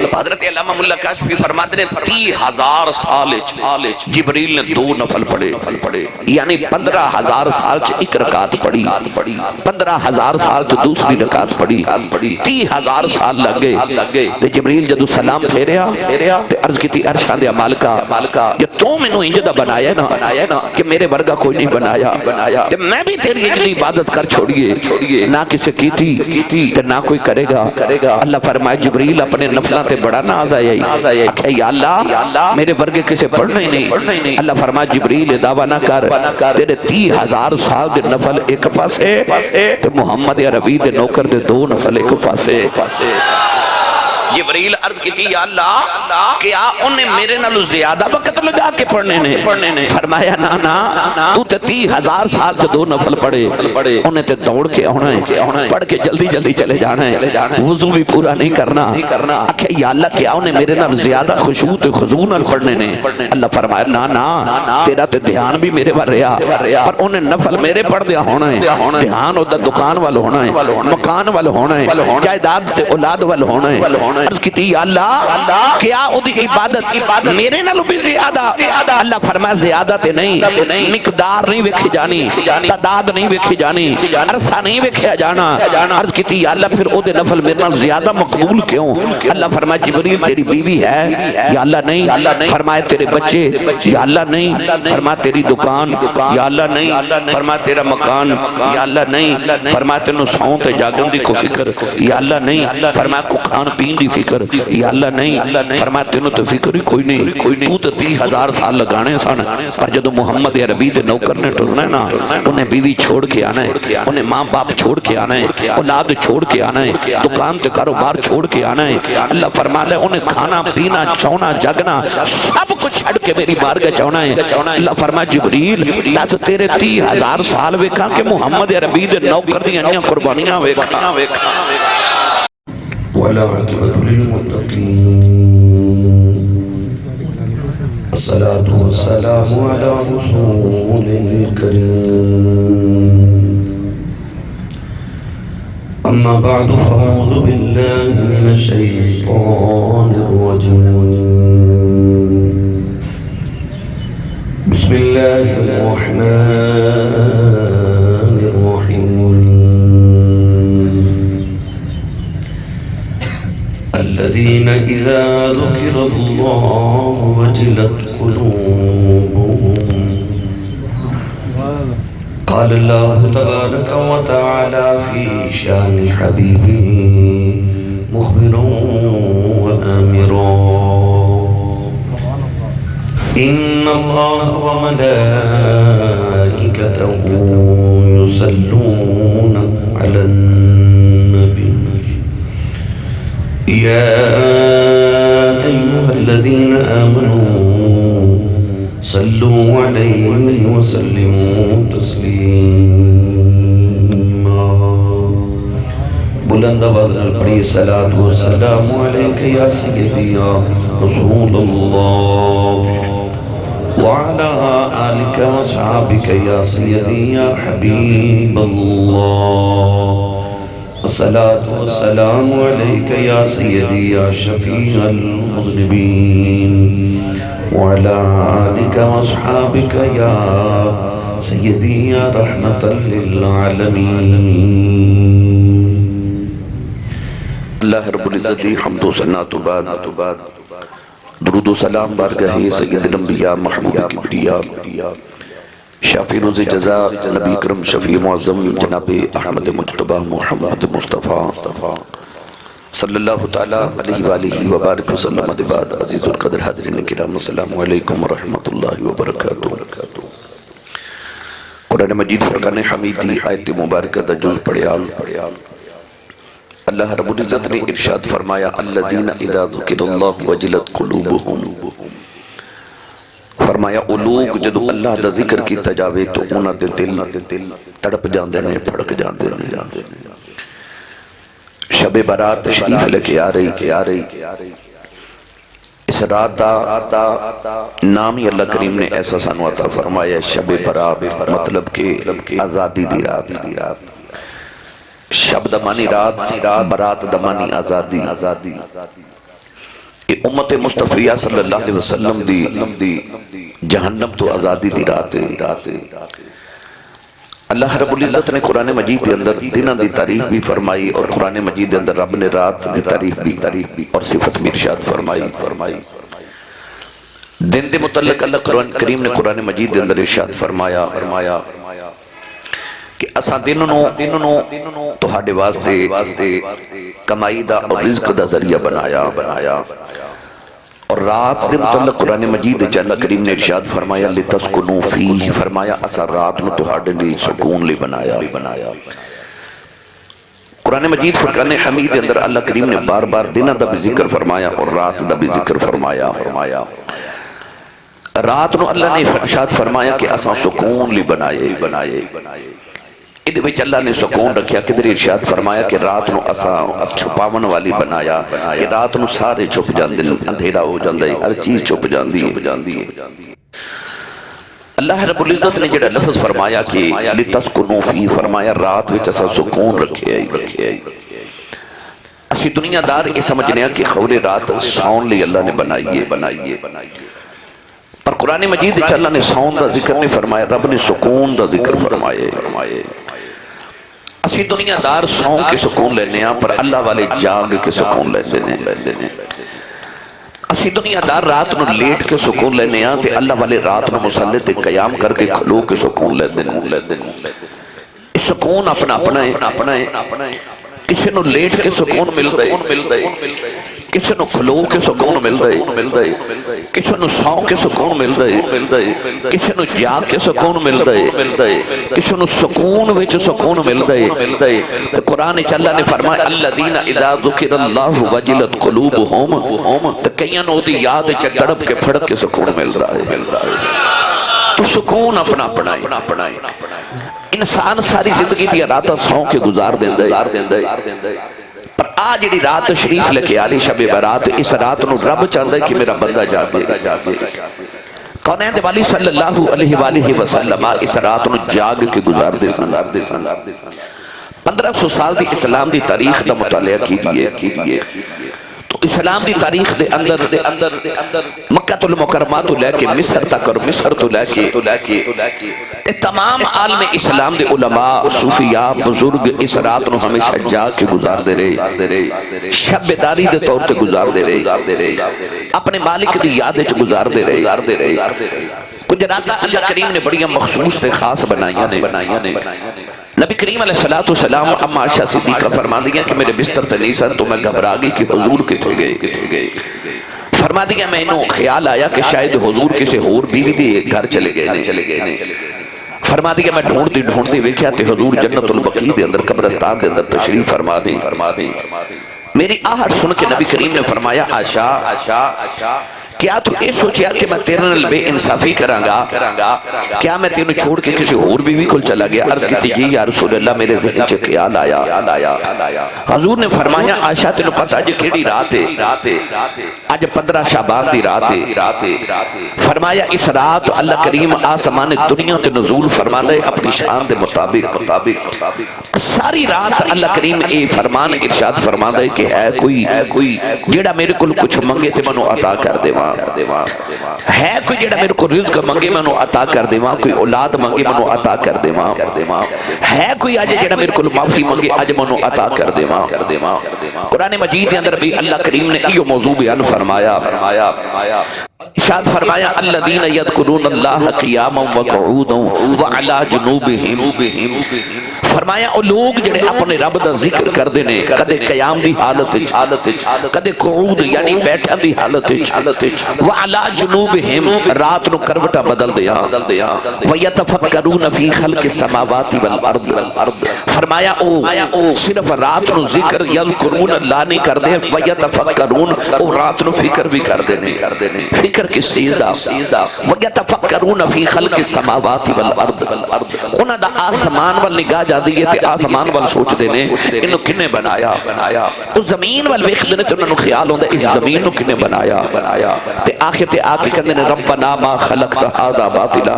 حضرت علامہ ملا کاشفی فرماتے ہیں 30,000 سال جبریل نے 2 نفل پڑھے، یعنی 15,000 سال چ ایک رکعت پڑھی، 15,000 سال چ دوسری رکعت پڑھی، 30,000 سال لگ گئے تے جبریل جدو سلام پھیریا تے عرض کیتی عرشاں دے مالکا کہ تو مینوں انج دا بنایا نا کہ میرے ورگا کوئی نہیں بنایا تے میں بھی تیری انج دی عبادت کر چھوڑیے نہ کسے کیتی تے نہ کوئی کرے گا۔ اللہ فرمائے جبریل اپنے نفلاں تے بڑا ناز آیا کہ یا اللہ میرے ورگے کسے پڑھنا ہی نہیں۔ اللہ فرمائے جبریل دعویٰ نہ کر، تیرے 30,000 سال دے نفل ایک پاسے تے محمد عربی دے نوکر دے 2 نفل ایک پاسے۔ جبریل عرض کی یا اللہ کیا انہیں میرے نالو زیادہ وقت لگا کے پڑھنے نے؟ فرمایا نا تو تے 30,000 سال سے 2 نفل پڑھے، انہیں تے دوڑ کے آنا ہے، پڑھ کے جلدی چلے جانا ہے، وضو بھی پورا نہیں کرنا۔ آکھے یا اللہ کیا انہیں میرے نال زیادہ خشوع تے خضوع نال پڑھنے نے؟ اللہ فرمایا نا تیرا تے دھیان بھی میرے پر رہا، پر انہیں نفل میرے پڑھ دیا ہونا ہے، دھیان ہوتا دکان وال ہونا ہے، مکان وال ہونا ہے، جائیداد تے اولاد وال ہونا ہے۔ عرض کی یا اللہ کیا اودی عبادت میرے نالو بھی زیادہ؟ اللہ فرمایا زیادہ تے نہیں، مقدار نہیں ویکھی جانی، تعداد نہیں ویکھی جانی، عرصہ نہیں ویکھیا جانا۔ عرض کی یا اللہ پھر اودے نفل میرے نال زیادہ مقبول کیوں؟ اللہ فرمایا جبریل تیری بیوی ہے؟ یا اللہ نہیں۔ فرمایا تیرے بچے؟ یا اللہ نہیں۔ فرمایا تیری دکان؟ یا اللہ نہیں۔ فرمایا تیرا مکان؟ یا اللہ نہیں۔ فرمایا تینوں سون تے جاگن دی کو فکر؟ یا اللہ نہیں۔ فرمایا کو کھان پین دی فکر؟ یا اللہ نہیں۔ فرمایا تینوں تو فکر ہی کوئی نہیں، تو تے 30,000 سال لگانے سن، پر جدو محمد عربی دے نوکر نے ٹرنا ہے نا، انہیں بیوی چھوڑ کے آنا ہے، انہیں ماں باپ چھوڑ کے آنا ہے، اولاد چھوڑ کے آنا ہے، دکان تے کاروبار چھوڑ کے آنا ہے۔ اللہ فرماتا ہے انہیں کھانا پینا چونا جگنا سب کچھ چھڑ کے میری بارگاہ چونا ہے۔ اللہ فرمایا جبریل دس تیرے 30,000 سال ویکھاں کہ محمد عربی دے نوکر دی انیاں قربانیاں ویکھاں۔ والعاقبة للمتقين الصلاة والسلام على رسول الكريم أما بعد فأعوذ بالله من الشيطان الرجيم بسم الله الرحمن الرحيم الذين إذا ذكر الله وجلت قلوبهم قال الله تبارك وتعالى في شان حبيبه مخبرا وآمرا إن الله وملائكته يصلون على النبي يا أيها الذين آمنوا صلوا عليه وسلموا تسليما بلند آواز نال پڑھیے صلاۃ و سلام علیک یا سیدی یا رسول اللہ وعلى آلك وصحابك يا سيدي يا حبيب الله الصلاة والسلام عليك يا سيدي يا شفيع المذنبين وعلى آلك وصحابك يا سيدي يا رحمة للعالمين اللہ رب العزت حمد و ثنا تو بعد درود و سلام بارگاہ سید الانبیاء محمود کبریاء شافی روز جزا نبی کرم شفیع معظم جناب احمد مجتبہ محمد مصطفیٰ صلی اللہ تعالیٰ علیہ وآلہ وبارک وسلم بعد عزیز القدر حاضرین کرام السلام علیکم ورحمۃ اللہ وبرکاتہ۔ قرآن مجید فرقان حمیدی آیت مبارکہ دا جز پڑھیا اللہ رب العزت نے ارشاد فرمایا الذین اذا ذکر اللہ وجلت قلوبہم، فرمایا او لوگ جدو اللہ دا ذکر کی تجاوے تو انہاں دے دل تڑپ جاندے نے پھڑک جاندے نے۔ شب برات تشریف لے کے آ رہی اس رات دا نام ہی اللہ کریم نے ایسا سانو عطا فرمایا شب برات، مطلب کہ آزادی دی رات۔ شب دا معنی رات، برات دا معنی آزادی۔ امت مصطفیہ صلی اللہ علیہ وسلم دی جہنم تو آزادی دی رات ہے۔ اللہ رب العزت نے قرآن مجید کے اندر دنوں دی تعریف بھی فرمائی، اور قرآن مجید کے اندر رب نے رات دی تعریف بھی اور صفت بھی ارشاد فرمائی۔ دن دے متعلق اللہ قرآن کریم نے قرآن مجید کے اندر ارشاد فرمایا کہ اساں دنوں تہاڈے واسطے کمائی دا اور رزق دا ذریعہ بنایا، اور رات دے متعلق قرآن مجید اللہ کریم نے ارشاد فرمایا لِتَسْكُنُوا فِيهِ، فرمایا اساں رات نو تہاڈے لئی سکون لئی بنایا۔ قرآن مجید فرقان حمید اندر اللہ کریم نے بار بار دنوں دا بھی ذکر فرمایا اور رات دا بھی ذکر فرمایا۔ رات نو اللہ نے ارشاد فرمایا کہ اساں سکون لئی بنائے۔ ادھے وچ اللہ نے سکون رکھیا، کدھر ارشاد فرمایا کہ رات نو اساں چھپاون والی بنایا، کہ رات نو سارے چھپ جاندے، اندھیرا ہو جاندا ہے، ہر چیز چھپ جاندی ہے۔ اللہ رب العزت نے جڑا لفظ فرمایا کہ لِتَسْكُنُوا فِيهِ، فرمایا رات وچ اساں سکون رکھیا ہے۔ اسی دنیا دار یہ سمجھنے کہ خور رات سون لئی اللہ نے بنائی ہے، اور قرآن مجید وچ اللہ نے سون دا ذکر نہیں فرمایا، رب نے سکون دا ذکر فرمائے۔ اسی دنیا دار سون کے سکون لینے ہیں، پر اللہ والے جاگ کے سکون لینے ہیں۔ اسی دنیا دار رات نو لیٹ کے سکون لینے ہیں، تے اللہ والے رات نو مسلط قیام کر کے کھلو کے سکون لینے ہیں۔ سکون اپنا ہے، کسی نو لیٹ کے سکون مل گئے، کسی نو کھلو کے سکون مل گئے، کسی نو سو کے سکون مل گئے، کسی نو جاگ کے سکون مل گئے، کسی نو سکون وچ سکون مل گئے۔ تو قرآن اللہ نے فرمایا الذین اذا ذکر اللہ وجلت قلوبہم، تو کئیاں نو دی یاد وچ تڑپ کے پھڑک کے سکون مل رہا ہے۔ تو سکون اپنا ہے۔ انسان ساری زندگی دی راتاں سو کے گزار دیندے، پر آج جڑی رات شریف لے کے آلی شب برات، اس رات نو رب چاہتا ہے کہ میرا بندہ جاگے۔ کونین دے والی صلی اللہ علیہ وآلہ وسلم اس رات نو جاگ کے گزار دے سن۔ 1500 سال دی اسلام دی تاریخ دا مطالعہ کیجئے، تو اسلام دی تاریخ دے اندر مکہ المکرمہ تو لے کے مصر تک، اور مصر تو لے کے تمام عالم اسلام دے علماء، صوفیاء، بزرگ اس رات نو ہمیشہ جاگ کے گزار دے رہے، شب بیداری دے طور تے گزار دے رہے، اپنے مالک دی یاد وچ گزار دے رہے۔ کچھ راتاں اللہ کریم نے بڑی مخصوص تے خاص بنائیاں نے۔ نبی کریم علیہ السلام اما عائشہ صدیقہ فرما دیا کہ میرے بستر تے نہیں سن، تو میں گھبرا گئی کہ حضور کتے گئے۔ فرما دیا میں انہوں خیال آیا کہ شاید حضور کسی اور بیوی دے گھر چلے گئے۔ فرما دیا میں ڈھونڈتی ویکھیا کہ حضور جنت البقیع دے اندر قبرستان دے اندر تشریف فرما دیں۔ میری آہٹ سن کے نبی کریم نے فرمایا عائشہ کیا تو یہ سوچیا کہ میں تیرے نال بے انصافی کراں گا؟ کیا میں تینوں چھوڑ کے کسی اور بیوی کول چلا گیا؟ عرض کی جی یا رسول اللہ، میرے ذہن چ خیال آیا۔ حضور نے فرمایا عائشہ تینوں پتہ جی کیڑی رات ہے؟ اج 15 شعبان دی رات ہے۔ فرمایا اس رات اللہ کریم آسمان دنیا تے نزول فرماندا ہے اپنی شان دے مطابق۔ ساری رات اللہ کریم اے فرمان ارشاد فرماندا ہے کہ ہے کوئی جیڑا میرے کول کچھ منگے تے منو عطا کر دیواں، ہے کوئی جیڑا میرے کو رزق منگے منو عطا کر دیواں، کوئی اولاد منگے منو عطا کر دیواں، ہے کوئی اج جیڑا میرے کو معافی منگے اج منو عطا کر دیواں۔ قرآن مجید کے اندر بھی اللہ کریم نے یہ موضوع بیان فرمایا، ارشاد فرمایا الذین یذکرون اللہ قیاما وقعودا وعلی جنوبہم، فرمایا او لوگ جڑے اپنے رب دا ذکر کردے نے، کدے قیام دی حالت کدے قعود یعنی بیٹھا دی حالت وعلی جنوبہم، رات نو کروٹا بدل دیا، ویتفکرون فی خلق السماوات والارض، فرمایا او صرف رات نو ذکر یذکرون اللہ نہیں کردے، ویتفکرون او رات نو فکر بھی کردے نے۔ فکر کس چیز دا؟ وَيَتَفَكَّرُونَ فِي خَلْقِ السَّمَاوَاتِ وَالْأَرْضِ، انہاں دا آسمان وال نگاہ جاندی ہے تے آسمان وال سوچ دے نے انہوں کنے بنایا، تو زمین وال ویکھ دے نے تے انہوں خیال ہوندا اس زمین نو کنے بنایا، تے آخر تے آ کے کہندے نے ربنا ما خلقت هذا باطلا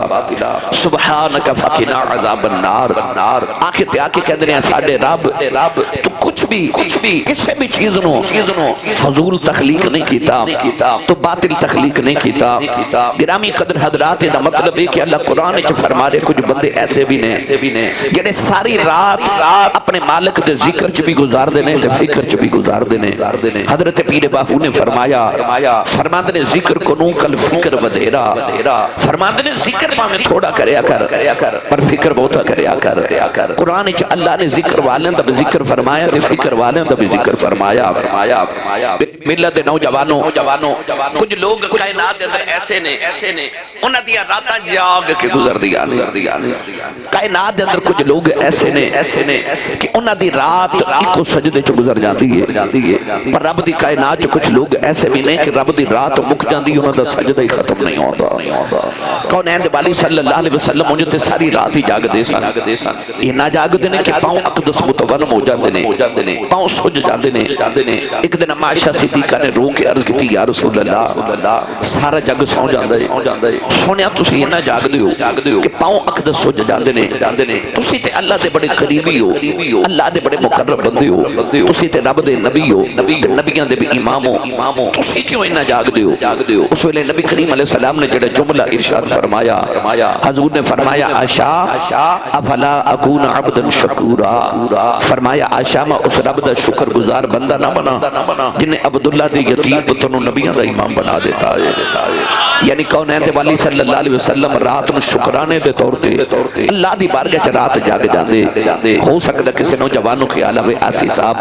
سبحانك فقنا عذاب النار، آخر تے آ کے کہندے نے ساڈے رب تو کچھ بھی کسی بھی چیز نو فضول تخلیق نہیں کیتا تو باطل تخلیق نہیں کیتا گرامی قدر حضرات دا مطلب ہے کہ اللہ قرآن وچ فرما رہے کچھ بندے ایسے بھی نے جڑے ساری رات اپنے مالک دے ذکر چ بھی گزار دینے تے فکر چ بھی گزار دینے حضرت پیر باہو نے فرمایا فرماندے نے ذکر کنوں کل فکر ودھیرا فرماندے نے ذکر میں تھوڑا کریا کر پر فکر بہتا کریا کر قرآن وچ اللہ نے ذکر والوں دا بھی ذکر فرمایا تے فکر والوں دا بھی ذکر فرمایا ملت دے نوجوانوں کچھ لوگ کائنات دے اندر ایسے نے انہاں دیاں راتاں جاگ کے گزر دیا کائنات دے اندر کچھ لوگ ایسے نے کہ انہاں دی رات ایک سجدے چ گزر جاتی ہے پر رب دی کائنات چ کچھ لوگ ایسے بھی نہیں کہ رب دی رات مک جاندی انہاں دا سجدہ ہی ختم نہیں ہوتا کونین دے والی صلی اللہ علیہ وسلم انہوں تے ساری رات ہی جاگ دے سن یہ نہ جاگ دے کہ پاؤں اقدس متورم ہو جاندے نے پاؤں سج جاندے نے ایک دن عائشہ صدیقہ نے رو کے عرض کی یا رسول اللہ سارا جگ سو جاندا ہے سونیا تسی یہ نہ جاگ دیو کہ پاؤں اقدس سج جاندے نے تسی تے اللہ دے بڑے قریبی ہو اللہ دے بڑے مقرب بندے ہو تسی تے رب دے نبی ہو نبیاں دے بھی امام ہو تسی کیوں نہ جاگ دیو اس ویلے نبی کریم علیہ السلام نے جڑا جملہ ارشاد فرمایا حضور نے فرمایا عائشہ افلا اکون عبدا شکورا فرمایا عائشہ میں اس رب دا شکر گزار بندہ نہ بنا جنہیں عبداللہ دی یتیم پتر نبیوں دا امام بنا دیتا ہے یعنی کونین دے والی صلی اللہ علیہ وسلم رات نو شکرانے دے طور تے اللہ دی بارگاہ چ رات جاگ جاندے ہو سکتا کسی نوجوانوں خیال ہوئے آسی صاحب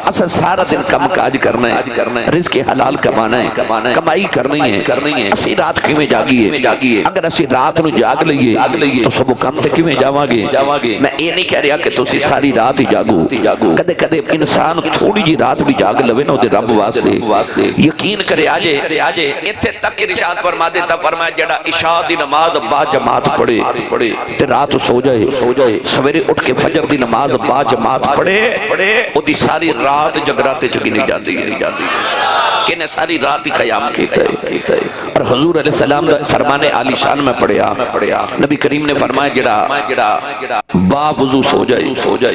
اصل سارا دن کم کاج کرنا ہے رزق حلال کمانا ہے کمائی کرنی ہے اسی رات کیویں جاگیے اگر اسی رات نو جاگ لئیے تو صبح کم تے کیویں جاواں گے میں یہ نہیں کہہ رہا کہ تسی ساری رات ہی جاگو کدے انسان تھوڑی جی رات بھی جاگ لوے نہ دے رب واسطے یقین کرے آجے ایتھے تک ارشاد فرما دیتا فرمایا جڑا عشاء دی نماز با جماعت پڑھے تے رات سو جائے سویرے اٹھ کے فجر دی نماز با جماعت پڑھے او دی ساری رات جگراتے چکی نہیں جاتی کہ نے ساری رات ہی قیام کیتا ہے اور حضور علیہ السلام دا فرمانے عالی شان میں پڑھیا نبی کریم نے فرمایا جڑا با وضو سو جائے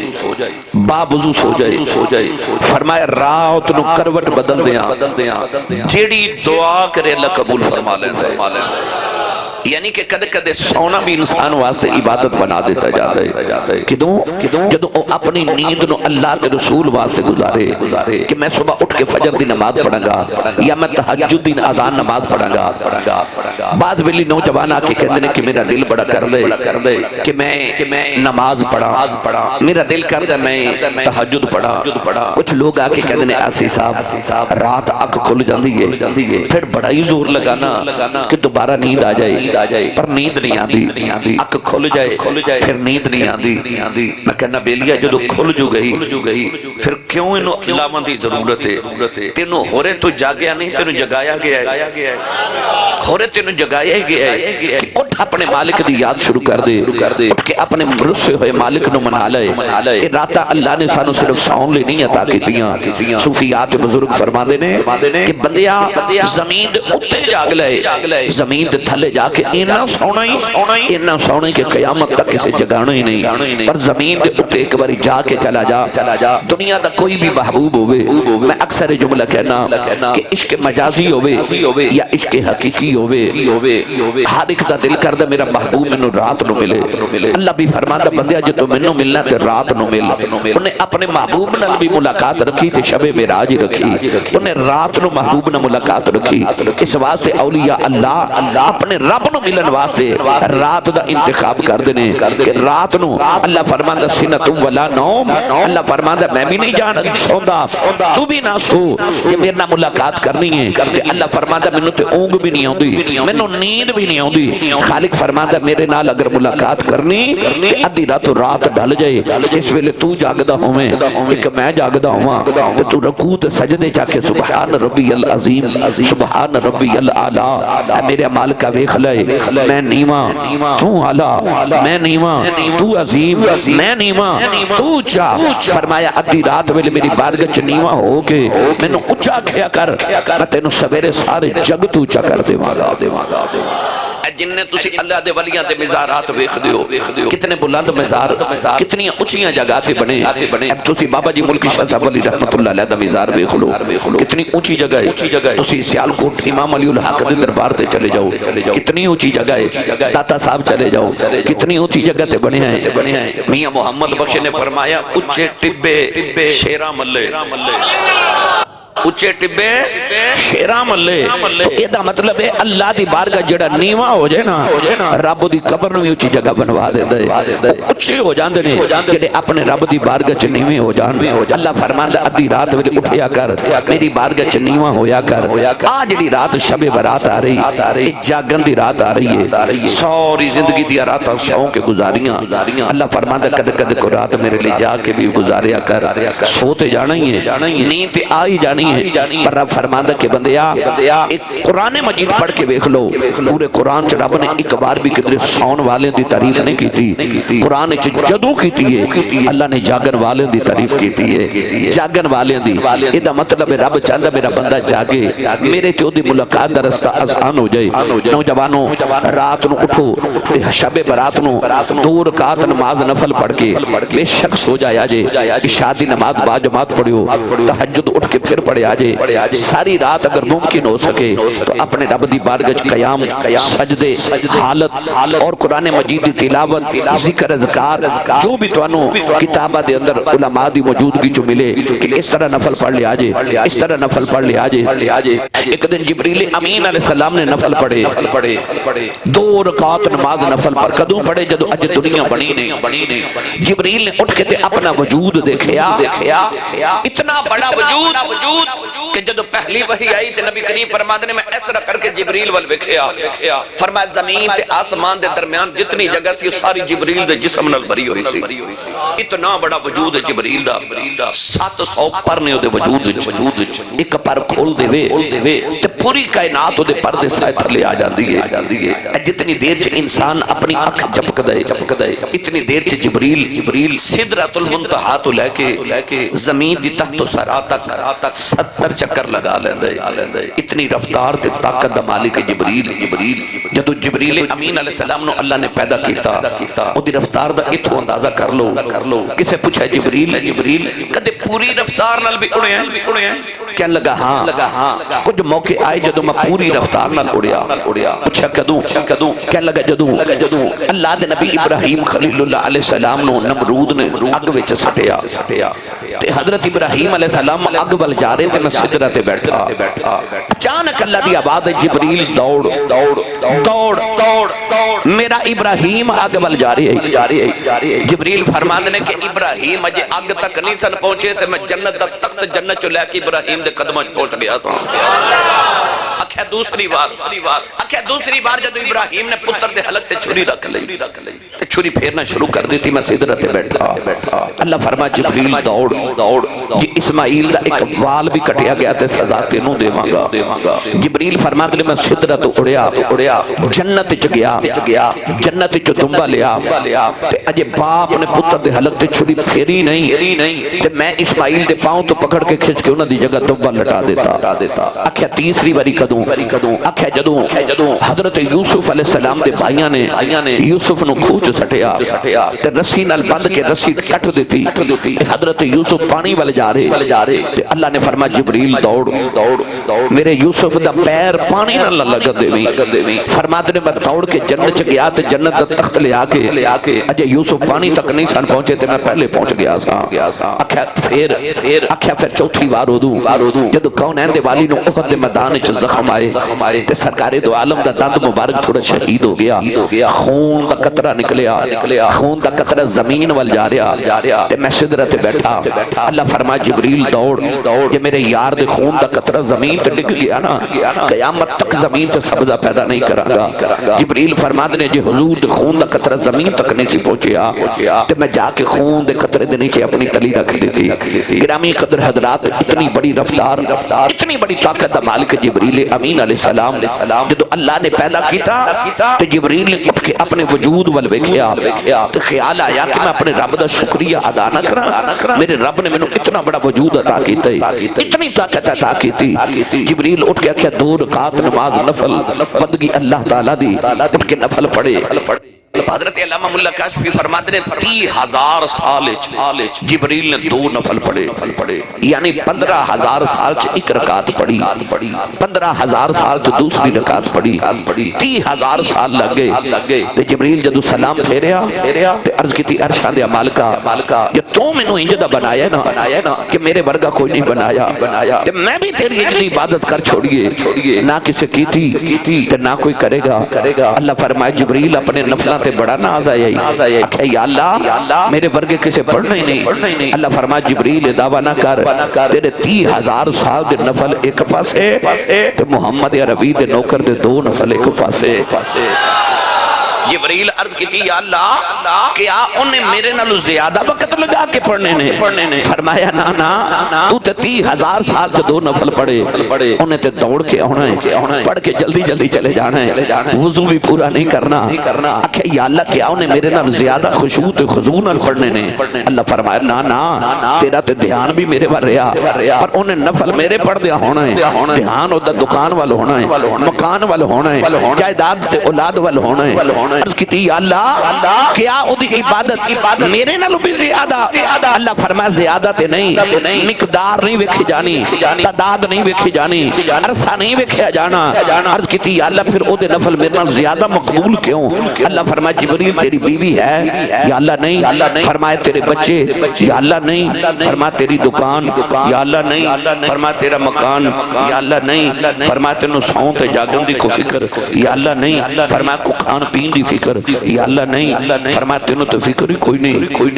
با وضو سو جائے فرمایا رات نو کروٹ بدل دیاں جیڑی دعا کرے اللہ قبول فرما لیندے یعنی کہ کدے سونا بھی انسان واسطے عبادت بنا دیتا جاتا ہے کدوں جدو اپنی نیند نو اللہ کے رسول واسطے گزارے کہ میں صبح اٹھ کے فجر دی نماز پڑھا گا یا میں تہجد دی آذان نماز پڑھا گا بعض ویلی نوجوان آ کے کہندے نے کہ میرا دل بڑا کر دے کہ میں نماز پڑھا میرا دل کر دے میں تہجد پڑھا کچھ لوگ آ کے کہندے نے آسی صاحب رات اکھ کھل جاندی ہے پھر بڑا ہی زور لگانا کہ دوبارہ نیند آ جائے پر نیند نہیں آندی اکھ کھل جائے پھر نیند نہیں آندی میں کہنا بیلیا جدو کھل جو گئی پھر کیوں انہوں علامہ دی ضرورت ہے تینوں ہو رہے تو جاگیا نہیں تینوں جگایا گیا ہے ہو رہے تینوں جگایا گیا ہے کہ اٹھ اپنے مالک دی یاد شروع کر دے اٹھ کے اپنے مرس سے ہوئے مالک نو منا لے راتہ اللہ نے سانو صرف ساؤن لے نہیں عطا کی دیاں صوفیات بزرگ فرما دینے کہ بندیا زمین دے اتے جاگ لے زمین دے تھلے جا کے اینا سونا ہی کہ قیامت تک اسے جگانا ہی نہیں پر زمین دے اتے ایک باری جا کے چلا جا دنیا دا کوئی بھی محبوب ہوئے میں اکثر جملہ کہنا کہ عشق مجازی ہوئے یا عشق حقیقی ہوئے ہر ایک دا دل کردہ میرا محبوب منو رات نو ملے اللہ بھی فرماتا بندیا جو تو منو ملنا تے رات نو مل انہیں اپنے محبوب نال بھی ملاقات رکھی تے شب معراج رکھی انہیں رات نو محبوب نال ملاقات رکھی اس واسطے اولیاء اللہ اپنے رب نو ملن واسطے رات دا انتخاب کر دینے کہ رات نو اللہ فرماتا سنتم ولا نوم اللہ فرماتا میں بھی نہیں جانا سوندا تو بھی نہ سو کہ میرے نال ملاقات کرنی ہے کہ اللہ فرماتا منو تے اونگ بھی نہیں آندی منو نیند بھی نہیں آندی خالق فرماتا میرے نال اگر ملاقات کرنی کہ ادھی رات ڈھل جائے اس ویلے تو جاگدا ہوویں ایک میں جاگدا ہواں تو رکوع تے سجدے چا کے سبحان ربی العظیم سبحان ربی الاعلی اے میرے مالک ویکھ لے میں نیواں تو اعلی میں نیواں تو عظیم میں نیواں تو اونچا فرمایا ادھی رات ویلے میری بارگاہ چ نیواں ہو کے مینوں اونچا کھیا کر میں تینوں سویرے سارے جگ تو اونچا کر دیواں گا جن نے تسی اللہ دے ولیاں دے مزارات ویکھ دیو کتنے بلند مزار کتنی اونچیاں جگہ تے بنے تسی بابا جی ملکی شاہ صاحب علی رحمت اللہ علیہ دا مزار ویکھ لو کتنی اونچی جگہ ہے تسی سیالکوٹ امام علی الحق دے دربار تے چلے جاؤ کتنی اونچی جگہ ہے داتا صاحب چلے جاؤ کتنی اونچی جگہ تے بنے ہیں میاں محمد بخش نے فرمایا اچھے ٹبے شیراں ملے اچھے ٹبے شیراں ملے تو یہ دا مطلب ہے اللہ دی بارگاہ جڑا نیواں ہو جائے نا رب دی قبر نو اونچی جگہ بنوا دیندا ہے اچھے ہو جاندے نے جڑے اپنے رب دی بارگاہ چ نیویں ہو جان اللہ فرماندا ادھی رات ویلے اٹھیا کر میری بارگاہ چ نیواں ہویا کر آ جڑی رات شب برات آ رہی جاگن دی رات آ رہی ہے ساری زندگی دی راتاں سو کے گزاریاں اللہ فرماندا کد کد کو رات میرے لیے جا کے بھی گزاریا کر سوتے جانا ہی ہے نیند تے آ ہی جانی پر رب فرماندا کہ بندیا ایک قرآن مجید پڑھ کے دیکھ لو پورے قرآن چ رب نے ایک بار بھی کدھر سون والے دی تعریف نہیں کیتی قرآن چ جدوں کیتی ہے اللہ نے جاگن والے دی تعریف کیتی ہے جاگن والے دی اے دا مطلب ہے رب چاہندا میرا بندہ جاگے میرے تے دی ملاقات دا رستہ آسان ہو جائے نوجوانوں رات نو اٹھو شب برات نو 2 رکعت نماز نفل پڑھ کے بے شک سو جایا جے عشاء دی نماز با جماعت پڑھیو تہجد اٹھ کے پھر پڑھے آجے ساری رات اگر ممکن ہو سکے تو اپنے رب دی بارگاہ قیام سجدے حالت اور قرآن مجید دی تلاوت ذکر اذکار جو بھی توانو کتابہ دے اندر علماء دی موجودگی جو ملے کہ اس طرح نفل پڑھ لے آجے اس طرح نفل پڑھ لے آجے ایک دن جبریل امین علیہ السلام نے نفل پڑھے 2 رکعت نماز نفل پڑھ کدوں پڑھے جدو اج دنیا بنی نہیں جبریل نے اٹھ کے تے اپنا وجود دیکھیا اتنا بڑا وجود کہ جدو پہلی وحی آئی تے نبی کریم فرماتے نے میں اس طرح کر کے جبریل وال ویکھیا فرمایا زمین تے آسمان دے درمیان جتنی جگہ سی ساری جبریل دے جسم نال بھری ہوئی سی اتنا بڑا وجود ہے جبریل دا 700 پر نے دے وجود ایک پر کھول دے وے تے پوری کائنات دے پردے سائے تھلے آ جاندی ہے جتنی دیر چ انسان اپنی اکھ جھپکدا ہے اتنی دیر چ جبریل سدرۃ المنتہا تو لے کے زمین دی تحت و سرا تک 70 چکر لگا لیندے اتنی رفتار تے طاقت دا مالک جبریل جدو جبریل امین علیہ السلام نو اللہ نے پیدا کیتا او دی رفتار دا اتھو اندازہ کر لو کسے پوچھا جبریل کدے پوری رفتار نال بھی اڑے ہیں کہنے لگا ہاں کچھ موقع آئے جدو میں پوری رفتار نال اڑیا پوچھا کدوں کہنے لگا جدوں اللہ دے نبی ابراہیم خلیل اللہ علیہ السلام نو نمرود نے اگ وچ سٹیا تے حضرت ابراہیم علیہ السلام اگ ول جا رہے تے میں سدرہ تے بیٹھا اچانک اللہ دی آواز جبریل دوڑ میرا ابراہیم اگ ول جا رہی ہے جبریل فرماندے نے کہ ابراہیم اجے اگ تک نہیں سن پہنچے تے میں جنت دا تخت جنت چ لے کے ابراہیم دے قدماں پہنچ گیا سا اکھیا دوسری بار جب ابراہیم نے پتر دے حلق تے چھری رکھ لئی تے چھری پھیرنا شروع کر دی تھی میں سدرہ تے بیٹھا اللہ فرما جبریل دوڑ جی اسماعیل دا ایک وال بھی کٹیا گیا تے سزا تینوں دیواں گا جبریل فرما دے میں سدرہ تو اڑیا جنت چ گیا جنت چ دمبا لیا تے اجے باپ نے پتر دے حلق تے چھری پھیری نہیں تے میں اسماعیل دے پاؤں تو پکڑ کے کھچ کے انہاں دی جگہ دمبا لٹا دیتا اکھیا تیسری باری کدوں اکھیا جدوں حضرت یوسف علیہ السلام دے بھائیاں نے یوسف نو کھوچ سٹیا تے رسی نال بند کے رسی کٹ دیتی حضرت یوسف پانی والے جا رہے تے اللہ نے فرمایا جبریل دوڑ میرے یوسف دا پیر پانی نال لگ دے فرماتے نے میں دوڑ کے جنت چ گیا تے جنت دا تخت لے آ کے اجے یوسف پانی تک نہیں سن پہنچے تے میں پہلے پہنچ گیا سا اکھیا پھر چوتھی بار اودوں جدوں کونین دے والی نو احد دے میدان چ زخم آئے تے سرکار دو عالم دا دند مبارک تھوڑا شہید ہو گیا خون دا قطرہ نکلیا خون دا قطرہ زمین وال جا رہا تے میں سدرہ تے بیٹھا اللہ فرما جبریل دوڑ کہ میرے یار دے خون دا قطرہ زمین تے ڈگ گیا نا قیامت تک زمین تے سبزہ پیدا نہیں کرانگا جبریل فرما دے جی حضور دے خون دا قطرہ زمین تک نہیں سی پہنچیا تے میں جا کے خون دے قطرے دے نیچے اپنی تلی رکھ دیتی گرامی قدر حضرات اتنی بڑی رفتار اتنی بڑی طاقت دا مالک جبریل امین امین علیہ السلام جدو اللہ نے پیدا کیتا تے جبریل نے اٹھ کے اپنے وجود ول ویکھیا تے خیال آیا کہ میں اپنے رب دا شکریہ ادا نہ کراں، میرے رب نے مینوں اتنا بڑا وجود عطا کیتا ہے، اتنی طاقت عطا کیتی۔ جبریل اٹھ کے آکھیا 2 رکعت نماز نفل بندگی اللہ تعالی دی، اٹھ کے نفل پڑھے۔ حضرت علامہ ملا کاشفی فرماتے ہیں 30,000 سال جبریل نے 2 نفل پڑھے، یعنی 15,000 سال چ ایک رکعت پڑھی، 15,000 سال چ دوسری رکعت پڑھی، 30,000 سال لگ گئے۔ تے جبریل جدو سلام پھیریا تے عرض کیتی عرشاں دے مالکا یہ تو مینوں انج دا بنایا نا کہ میرے ورگا کوئی نہیں بنایا تے میں بھی تیری انج دی عبادت کر چھوڑیے، نہ کسے کیتی تے نہ کوئی کرے گا۔ اللہ فرمائے جبریل اپنے نفلاں تے بڑا ناز آیا ہی، یا اللہ میرے ورگے کسے پڑھنا ہی نہیں۔ اللہ فرمائے جبریل دعویٰ نہ کر، تیرے 30,000 سال دے نفل ایک پاسے تے محمد عربی دے نوکر دے 2 نفل ایک پاسے۔ جبریل عرض کی یا اللہ کیا انہیں میرے نالو زیادہ وقت لگا کے پڑھنے نے؟ فرمایا نا تو تے 30,000 سال سے 2 نفل پڑھے، انہیں تے دوڑ کے آنا ہے، پڑھ کے جلدی چلے جانا ہے، وضو بھی پورا نہیں کرنا۔ آکھے یا اللہ کیا انہیں میرے نال زیادہ خشوع تے خضوع نال پڑھنے نے؟ اللہ فرمایا نا تیرا تے دھیان بھی میرے پر رہا، پر انہیں نفل میرے پڑھ دیا ہونا ہے، دھیان او دا دکان وال ہونا ہے، مکان وال ہونا ہے، جائیداد تے اولاد وال ہونا ہے۔ عرض کی یا اللہ کیا اودی عبادت میرے نالوں بھی زیادہ؟ اللہ فرمایا زیادہ تے نہیں، مقدار نہیں ویکھی جانی، تعداد نہیں ویکھی جانی، عرصہ نہیں ویکھیا جانا۔ عرض کی یا اللہ پھر اودے نفل میرے نال زیادہ مقبول کیوں؟ اللہ فرمایا جبریل تیری بیوی ہے؟ یا اللہ نہیں۔ فرمایا تیرے بچے؟ یا اللہ نہیں۔ فرمایا تیری دکان؟ یا اللہ نہیں۔ فرمایا تیرا مکان؟ یا اللہ نہیں۔ فرمایا تینوں سون تے جاگن دی کو فکر؟ یا اللہ نہیں۔ فرمایا کو کھان پین دی فکر؟ یا اللہ نہیں۔ فرمایا تینوں تو فکر ہی کوئی نہیں،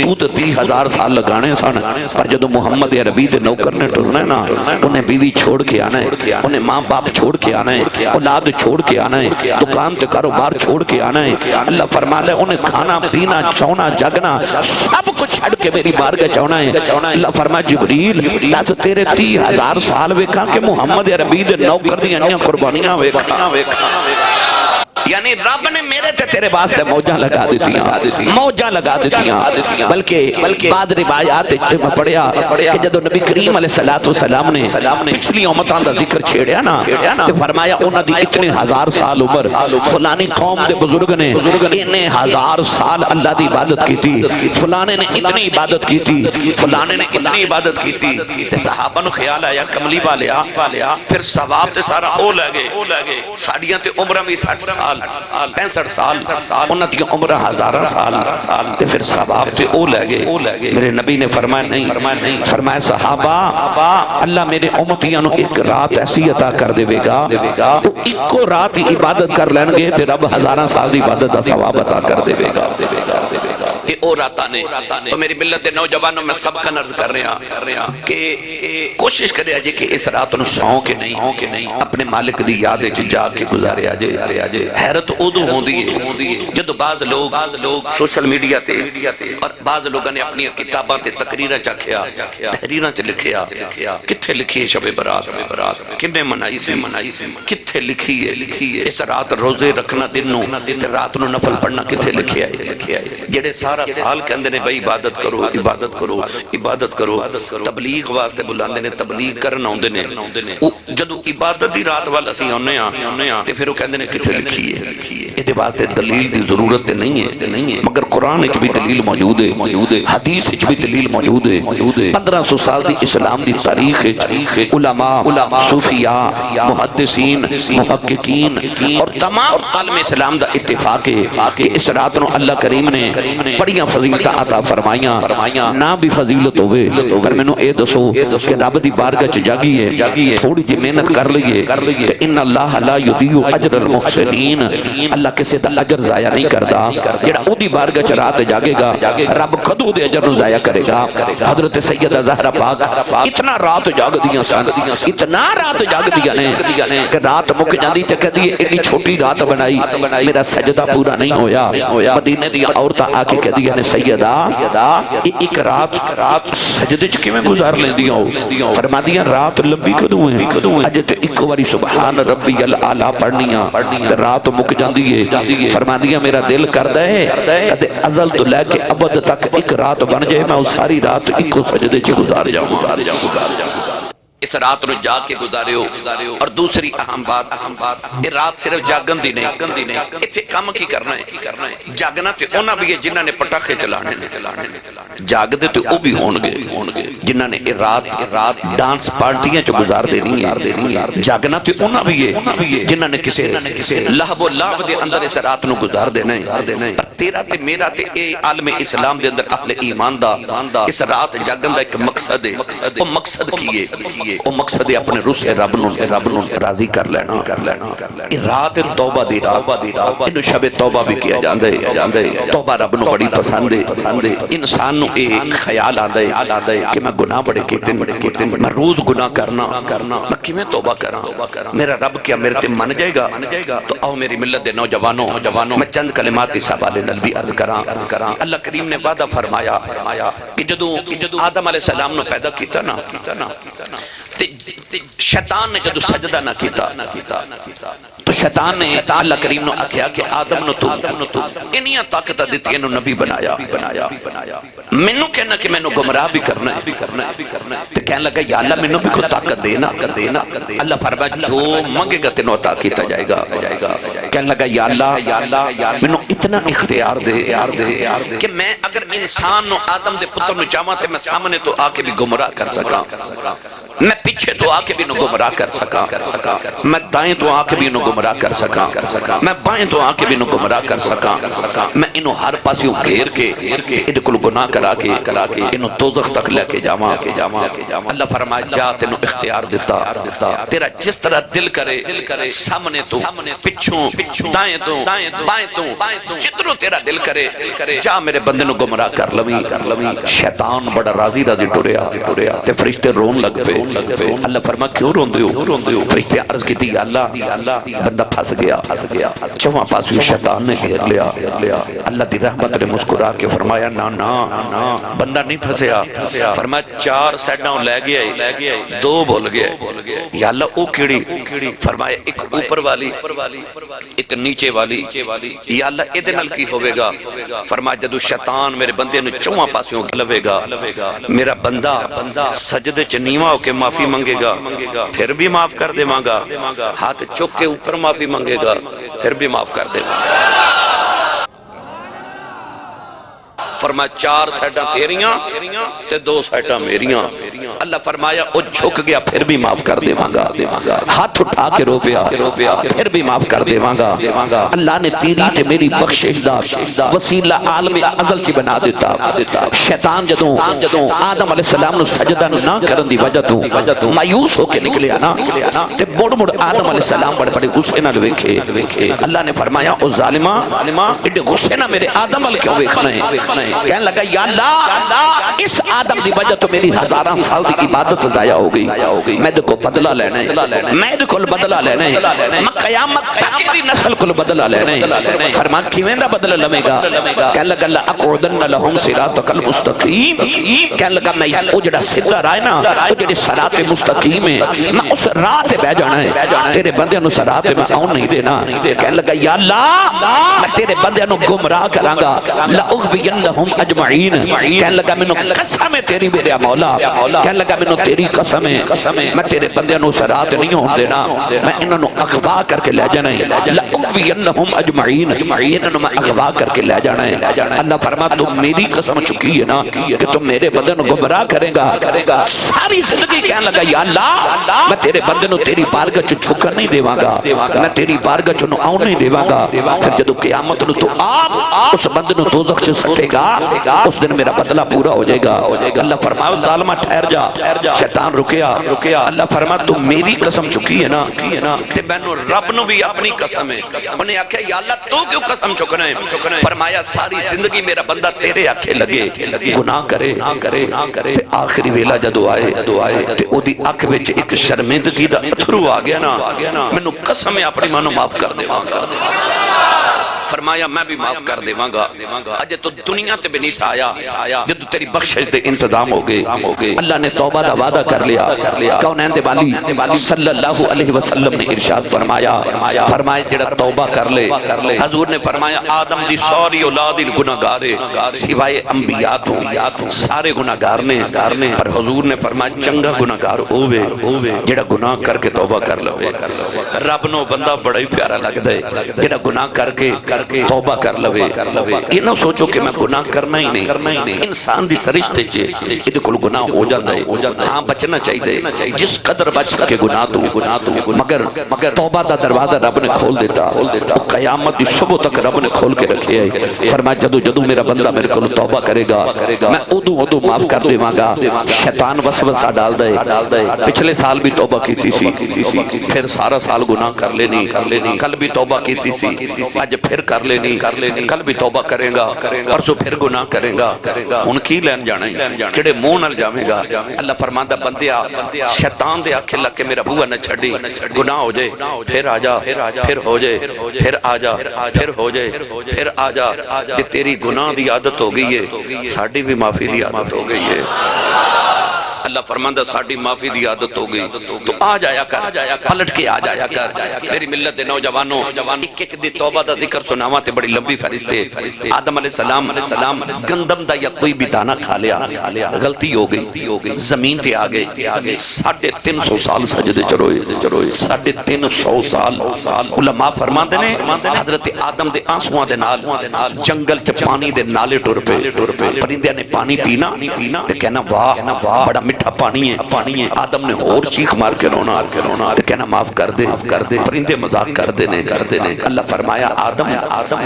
تو تے 30,000 سال لگانے سن، پر جدو محمد عربی دے نوکر نے ٹرنا ہے نا، انہیں بیوی چھوڑ کے آنا ہے، انہیں ماں باپ چھوڑ کے آنا ہے، اولاد چھوڑ کے آنا ہے، دکان تے کاروبار چھوڑ کے آنا ہے۔ اللہ فرماتا ہے انہیں کھانا پینا چونا جگنا سب کچھ چھڑ کے میری بارگاہ چونا ہے۔ اللہ فرمایا جبریل دس تیرے 30,000 سال ویکھاں کہ محمد عربی دے نوکر دی انیاں قربانیاں ویکھاں۔ یعنی رب نے میرے تے تیرے واسطے موجاں لگا دیتیاں، بلکہ بعد روایات میں پڑھیا کہ جدو نبی کریم علیہ السلام نے پچھلی امتاں دا ذکر چھیڑیا نا تے فرمایا انہاں دی اتنے 1000 سال عمر، فلانی قوم دے بزرگ نے اتنے 1000 سال اللہ دی عبادت کیتی، فلانے نے اتنی عبادت کیتی، فلانے نے اتنی عبادت کیتی، تے صحابہ نو خیال آیا کملی والیا پھر ثواب تے سارا او لے گئے، ساڈیاں تے عمراں بھی 60 سال 65 سال، انہاں دی عمرہ 1000 سال، تے پھر ثواب تے او لے گئے۔ میرے نبی نے فرمایا نہیں، فرمایا صحابہ اللہ میرے امتیاں نو ایک رات ایسی عطا کر دے گا، تو ایکو رات عبادت کر لین گے تے رب 1000 سال دی عبادت دا ثواب عطا کر دے گا۔ یہ او راتاں نے تو میری ملت دے نوجوانوں میں سب کا عرض کر رہا کہ کوشش کرے اجے کہ اس رات نو سو کے نہیں اپنے مالک دی یاد وچ جا کے گزارے اجے۔ حیرت ادو ہوندی ہے جدو بعض لوگ سوشل میڈیا تے اور بعض لوگاں نے اپنی کتاباں تے تقریراں چکھیا، تحریراں چ لکھیا، کتھے لکھی ہے شب برات کنے منائی سی، کتھے لکھی ہے اس رات روزے رکھنا دن نو تے رات نو نفل پڑھنا کتھے لکھیا ہے؟ جڑے سارا سال کہندے نے بھائی عبادت کرو، تبلیغ واسطے بلاندے نے، تبلیغ کرن اوندے نے، جدو عبادت دی رات وال اسی اونے ہاں تے پھر او کہندے نے کتھے لکھی ہے؟ ادے واسطے دلیل دی ضرورت تے نہیں ہے، مگر قرآن وچ بھی دلیل موجود ہے، حدیث وچ بھی دلیل موجود ہے۔ 1500 سال دی اسلام دی تاریخ علماء، صوفیاء، محدثین، محققین اور تمام عالم اسلام دا اتفاق ہے کہ اس رات نو اللہ کریم نے بڑیاں فضیلتاں عطا فرمائیاں، نہ بھی فضیلت ہوئے پر مینوں اے دسو کہ رب دی بارگاہ چ جاگیے تھوڑی جی محنت کر لئیے، ان اللہ لا یضیع اجر المحسنین، اللہ کسی دا اجر ضائع نہیں کردا، جڑا او دی بارگاہ چ رات جاگے گا رب کدو دے اجر نو ضائع کرے گا۔ حضرت سیدہ زہرا پاک اتنا رات جاگ دیاں سن، اتنا رات جاگ دیاں نے کہ رات مک جاندی تے کہدی اتنی چھوٹی رات بنائی میرا سجدہ پورا نہیں ہویا۔ مدینے دی عورتاں آ کے کہدی فرماندیاں نے سیدہ ایک رات سجدے چ کیویں گزار لیندیاں ہو؟ فرماندیاں رات لمبی کدوں ہے اجے تے ایک واری سبحان ربی الاعلی پڑھنیاں تے رات مک جاندی ہے۔ فرماندیاں میرا دل کردا ہے کدے ازل تو لے کے ابد تک ایک رات بن جائے میں ساری رات ایک سجدے چ گزار جاؤں۔ اس رات نو جاگ کے گزارے ہو۔ اور دوسری اہم بات یہ رات صرف جاگن دی نہیں، اتنے کام کی کرنا ہے؟ جاگنا تے انہاں بھی ہے جنہاں نے پٹاخے چلانے جاگ دے تے او بھی ہون گے جنہاں نے رات ڈانس پارٹیاں چ گزار دینی ہے۔ جاگنا تے انہاں بھی ہے جنہاں نے کسے لہو و لعب دے اندر اس رات نو گزار دینا ہے۔ تیرا تے میرا تے اے عالم اسلام دے اندر اہل ایمان دا اس رات جاگن دا ایک مقصد ہے۔ وہ مقصد کی ہے؟ وہ مقصد ہے اپنے روح سے رب نو راضی کر لینا۔ یہ رات توبہ دی رات، انہوں شب توبہ بھی کیا جاندے۔ توبہ رب نو بڑی پسند ہے۔ انسان نو ایک خیال آندے کہ میں گناہ بڑے کیتے میں روز گناہ کرنا میں کیویں توبہ کراں؟ میرا رب کیا میرے تے من جائے گا؟ تو آؤ میری ملت دے نوجوانوں میں چند کلمات اس حوالے نال بھی عرض کراں۔ اللہ کریم نے وعدہ فرمایا کہ جدوں آدم علیہ السلام نو پیدا کیتا نا شیطان نے جدو سجدہ نہ کیتا تو شیطان نے اللہ کریم نو آکھیا کہ آدم نو تو انیاں طاقتہ دیتی انہوں نبی بنایا منو کہنا کہ میں نو گمراہ بھی کرنا ہے تو کہنے لگا یا اللہ منو بھی خود طاقت دینا۔ اللہ فرمایا جو منگے گا تینوں عطا کیتا جائے گا۔ کہنے لگا یا اللہ منو اتنا اختیار دے کہ میں اگر انسان نو آدم دے پتر نو چاہواں تے میں سامنے تو آ کے بھی گمراہ کر سکا، میں پیچھے تو آ کے بھی نو گمراہ کر سکا، میں دائیں تو آ کے بھی نو گمراہ کر سکا، میں بائیں تو آ کے بھی نو گمراہ کر سکا، میں انہوں ہر پاسیوں گھیر کے ادھے کل گناہ کرا کے انہوں دوزخ تک لے کے جاواں۔ اللہ فرمائے جا تینوں اختیار دیتا، تیرا جس طرح دل کرے سامنے تو پچھوں دائیں تو بائیں تو جتنوں تیرا دل کرے جا میرے بندے نو گمراہ کر لویں۔ شیطان بڑا راضی ٹریا تے فرشتے رون لگ پے۔ اللہ فرما کیوں روندے ہو؟ فرشتے عرض کی تھی اللہ بندہ پھنس گیا، چواں پاسوں شیطان نے گھیر لیا۔ اللہ دی رحمت نے مسکرا کے فرمایا نا بندہ نہیں پھنسیا۔ فرمایا 4 سیڈاں لے گیا 2 بھول گیا۔ یا اللہ او کیڑی؟ فرمایا ایک اوپر والی ایک نیچے والی۔ یا اللہ ادھے نال کی ہوئے گا؟ فرمایا جدو شیطان میرے بندے نے چواں پاسوں لوے گا میرا بندہ سجدے چ نیواں ہو کے معافی منگے گا پھر بھی معاف کر دے مانگا، ہاتھ چک کے اوپر معافی منگے گا پھر بھی معاف کر دے مانگا۔ فرمایا 4 سائٹاں تیریاں تے 2 سائٹاں میریاں۔ اللہ فرمایا او جھک گیا پھر بھی معاف کر دے مانگا، ہاتھ اٹھا کے رو پیا پھر بھی معاف کر دے مانگا۔ اللہ نے تیری تے میری بخشش دا وسیلہ عالم ازل چی بنا دیتا۔ شیطان جدوں آدم علیہ السلام نو سجدہ نہ کرن دی وجہ تو مایوس ہو کے نکلیا نا تے مڑ آدم علیہ السلام بڑے غصے نال ویکھے۔ اللہ نے فرمایا او ظالما ایڈے غصے نہ میرے آدم ول کیوں ویکھنا ہے؟ کہنے لگا یا اللہ اس آدم دی وجہ تو میری ہزاراں سال دی عبادت ضائع ہو گئی، میں دیکھو بدلہ لینا ہے، میں دیکھو بدلہ لینا ہے، میں قیامت تک دی نسل کو بدلہ لینا ہے۔ فرما کیویں دا بدلہ لوے گا؟ کہنے لگا اللہ اقعدن لہم صراطک المستقیم۔ کہنے لگا میں او جڑا سیدھا راہ نا او جڑی صراط مستقیم ہے میں اس راہ تے بہ جانا ہے، تیرے بندیاں نو صراط تے میں آن نہیں دینا۔ کہنے لگا یا اللہ میں تیرے بندیاں نو گمراہ کراں گا لأغوینہم اجمعین۔ کہنے لگا مینوں قسم ہے تیری میرے مولا، کہنے لگا مینوں تیری قسم ہے میں تیرے بندیاں نو صراط نہیں ہون دینا، میں انہاں نو اغوا کر کے لے جانا ہے، لأغوینہم اجمعین، انہاں نو میں اغوا کر کے لے جانا ہے۔ اللہ فرما تم میری قسم چکی ہے نا کہ تم میرے بندے نو گمراہ کرے گا۔ ساری زندگی کہنے لگا یا اللہ میں تیرے بندے نو تیری بارگاہ چ جھکن نہیں دیواں گا، میں تیری بارگاہ چ نو آن نہیں دیواں گا۔ پھر جدوں قیامت نو تو آپ اس بندے نو دوزخ چ سٹے گا اس دن میرا بدلہ پورا ہو جائے گا۔ اللہ فرمایا ظالمہ ٹھہر جا۔ شیطان رکیا۔ اللہ فرمایا تم میری قسم چکی ہے نا تے مینوں رب نو بھی اپنی قسم ہے۔ انہیں آکھیا یا اللہ تو کیوں قسم چکنا ہے؟ فرمایا ساری زندگی میرا بندہ تیرے آکھے لگے گناہ کرے تے آخری ویلا جدو آئے تے او دی اکھ وچ ایک شرمندگی دا اتھرو آ گیا نا، مینوں قسم ہے اپنی ماں نو معاف کر دے۔ فرمایا میں بھی معاف کر دیواں گا اجے تو دنیا تے بھی نہیں آیا جب تیری بخشش دے انتظام ہو گئے اللہ نے توبہ دا وعدہ کر لیا کونین دے والی صلی اللہ علیہ وسلم نے ارشاد فرمایا جڑا توبہ کر لے حضور نے فرمایا آدم دی ساری اولاد گناہگارے سوائے انبیاء تو سارے گناہگار نے پر حضور نے فرمایا چنگا گناہگار ہووے جڑا گناہ کر کے توبہ کر لوے رب نو بندہ بڑا ہی پیارا لگدا ہے جڑا گناہ کر کے توبہ کر لوے یہ نہ سوچو کہ میں گناہ کرنا ہی نہیں انسان دی سرشتے چے یہ کل گناہ ہو جاتا ہے ہاں بچنا چاہیے جس قدر بچ سکے گناہ تو مگر توبہ دا دروازہ رب نے کھول دیتا قیامت دی صبح تک رب نے کھول کے رکھے ہے فرمایا جدو میرا بندہ میرے کو توبہ کرے گا میں ادو معاف کر دیواں گا شیطان وسوسہ ڈال دے پچھلے سال بھی توبہ کیتی سی پھر سارا سال گناہ کر لینی کل بھی توبہ کیتی سی آج پھر کر لینی کل بھی توبہ کرے گا پرسوں پھر گناہ کرے گا ان کی لین جانا ہے کڑے منہ نال جاویں گا اللہ فرماندا بندیا شیطان دے آکھے لگ کے میرا بوا نہ چھڈی گناہ ہو جائے پھر آ جا پھر ہو جائے پھر آ جا پھر ہو جائے پھر آ جا تے تیری گناہ دی عادت ہو گئی ہے ساڈی بھی معافی دی عادت ہو گئی ہے اللہ فرماندا ساڈی معافی دی عادت ہو گئی تو آ جایا کر پلٹ کے آ جایا کر میری ملت دے نوجوانوں ایک دی توبہ دا ذکر سناواں تے بڑی لمبی فہرست ہے آدم علیہ السلام گندم دا یا کوئی بھی دانہ کھا لیا غلطی ہو گئی زمین تے آ گئے 350 سال سجدے چروئے 350 سال علماء فرماندے نے حضرت آدم دے آنسواں دے نال جنگل چ پانی دے نالے ٹر پے پرندیاں نے پانی پینا تے کہنا واہ بڑا میٹھا پانی ہے آدم نے اور چیخ مار کے رونا تے کہنا معاف کر دے پرندے مذاق کر دے اللہ فرمایا آدم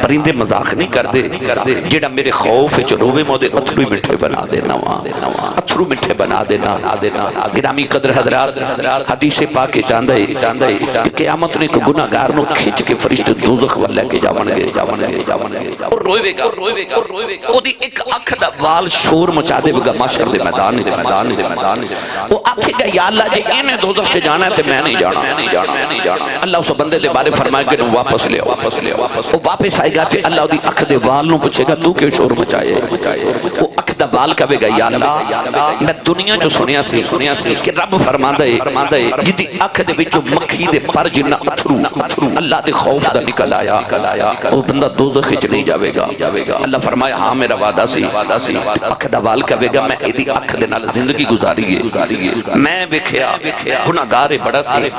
پرندے مذاق نہیں کر دے جیڑا میرے خوف وچ روے مودے اتھرو میٹھے بنا دینا اتھرو میٹھے بنا دینا گرامی قدر حضرات حدیث پاک چاہندا ہے قیامت نے کوئی گناہگار نو کھچ کے فرشتے دوزخ ول لے کے جاون گے اور روے گا اودی ایک اکھ دا وال شور مچا دے گا محشر دے میدان وہ آکھے گا یا اللہ جے انہیں دوزخ سے جانا ہے تے میں نہیں جانا اللہ اس بندے دے بارے فرمائے کہ واپس لے وہ واپس آئے گا تے اللہ دی اکھ دے وال نو پوچھے گا تو کیوں شور مچائے وہ اکھ دا وال کہے گا یا اللہ میں دنیا جو سنیا سی کہ رب فرماندا ہے جدی اکھ دے وچوں مکھی دے پر جنہ اتھرو اللہ دے خوف دا نکل آیا وہ بندہ دوزخ وچ نہیں جاوے گا اللہ فرمایا ہاں میرا وعدہ سی اکھ دا وال کہے گا میں ایدی اکھ دے نال زندگی گزاری ہے میں ویکھیا گناہگار بڑا سی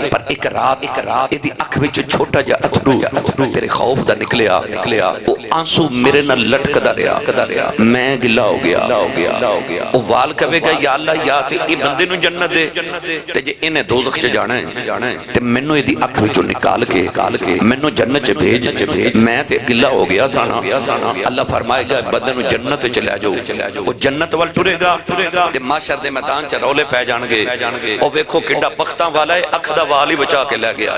پر ایک رات ایدی اکھ وچ چھوٹا جا اتھرو تیرے خوف دا نکلیا وہ آنسو میرے نال لٹکدا رہیا میں گلا ہو گیا وہ وال کہے گا یا اللہ یا تے اے بندے نو جنت دے تے جے انہیں دوزخ چ جانا ہے تے مینوں ایدی اکھ وچوں نکال کے مینوں جنت چ بھیج میں تے گلا ہو گیا سانا اللہ فرمائے گا بندے نو جنت چ لے جاؤ وہ جنت ول ٹرے گا تے معاشر دے میدان چ رولے پے جان گے او ویکھو کڈا بختاں والا ہے اکھ دا وال ہی بچا کے لے گیا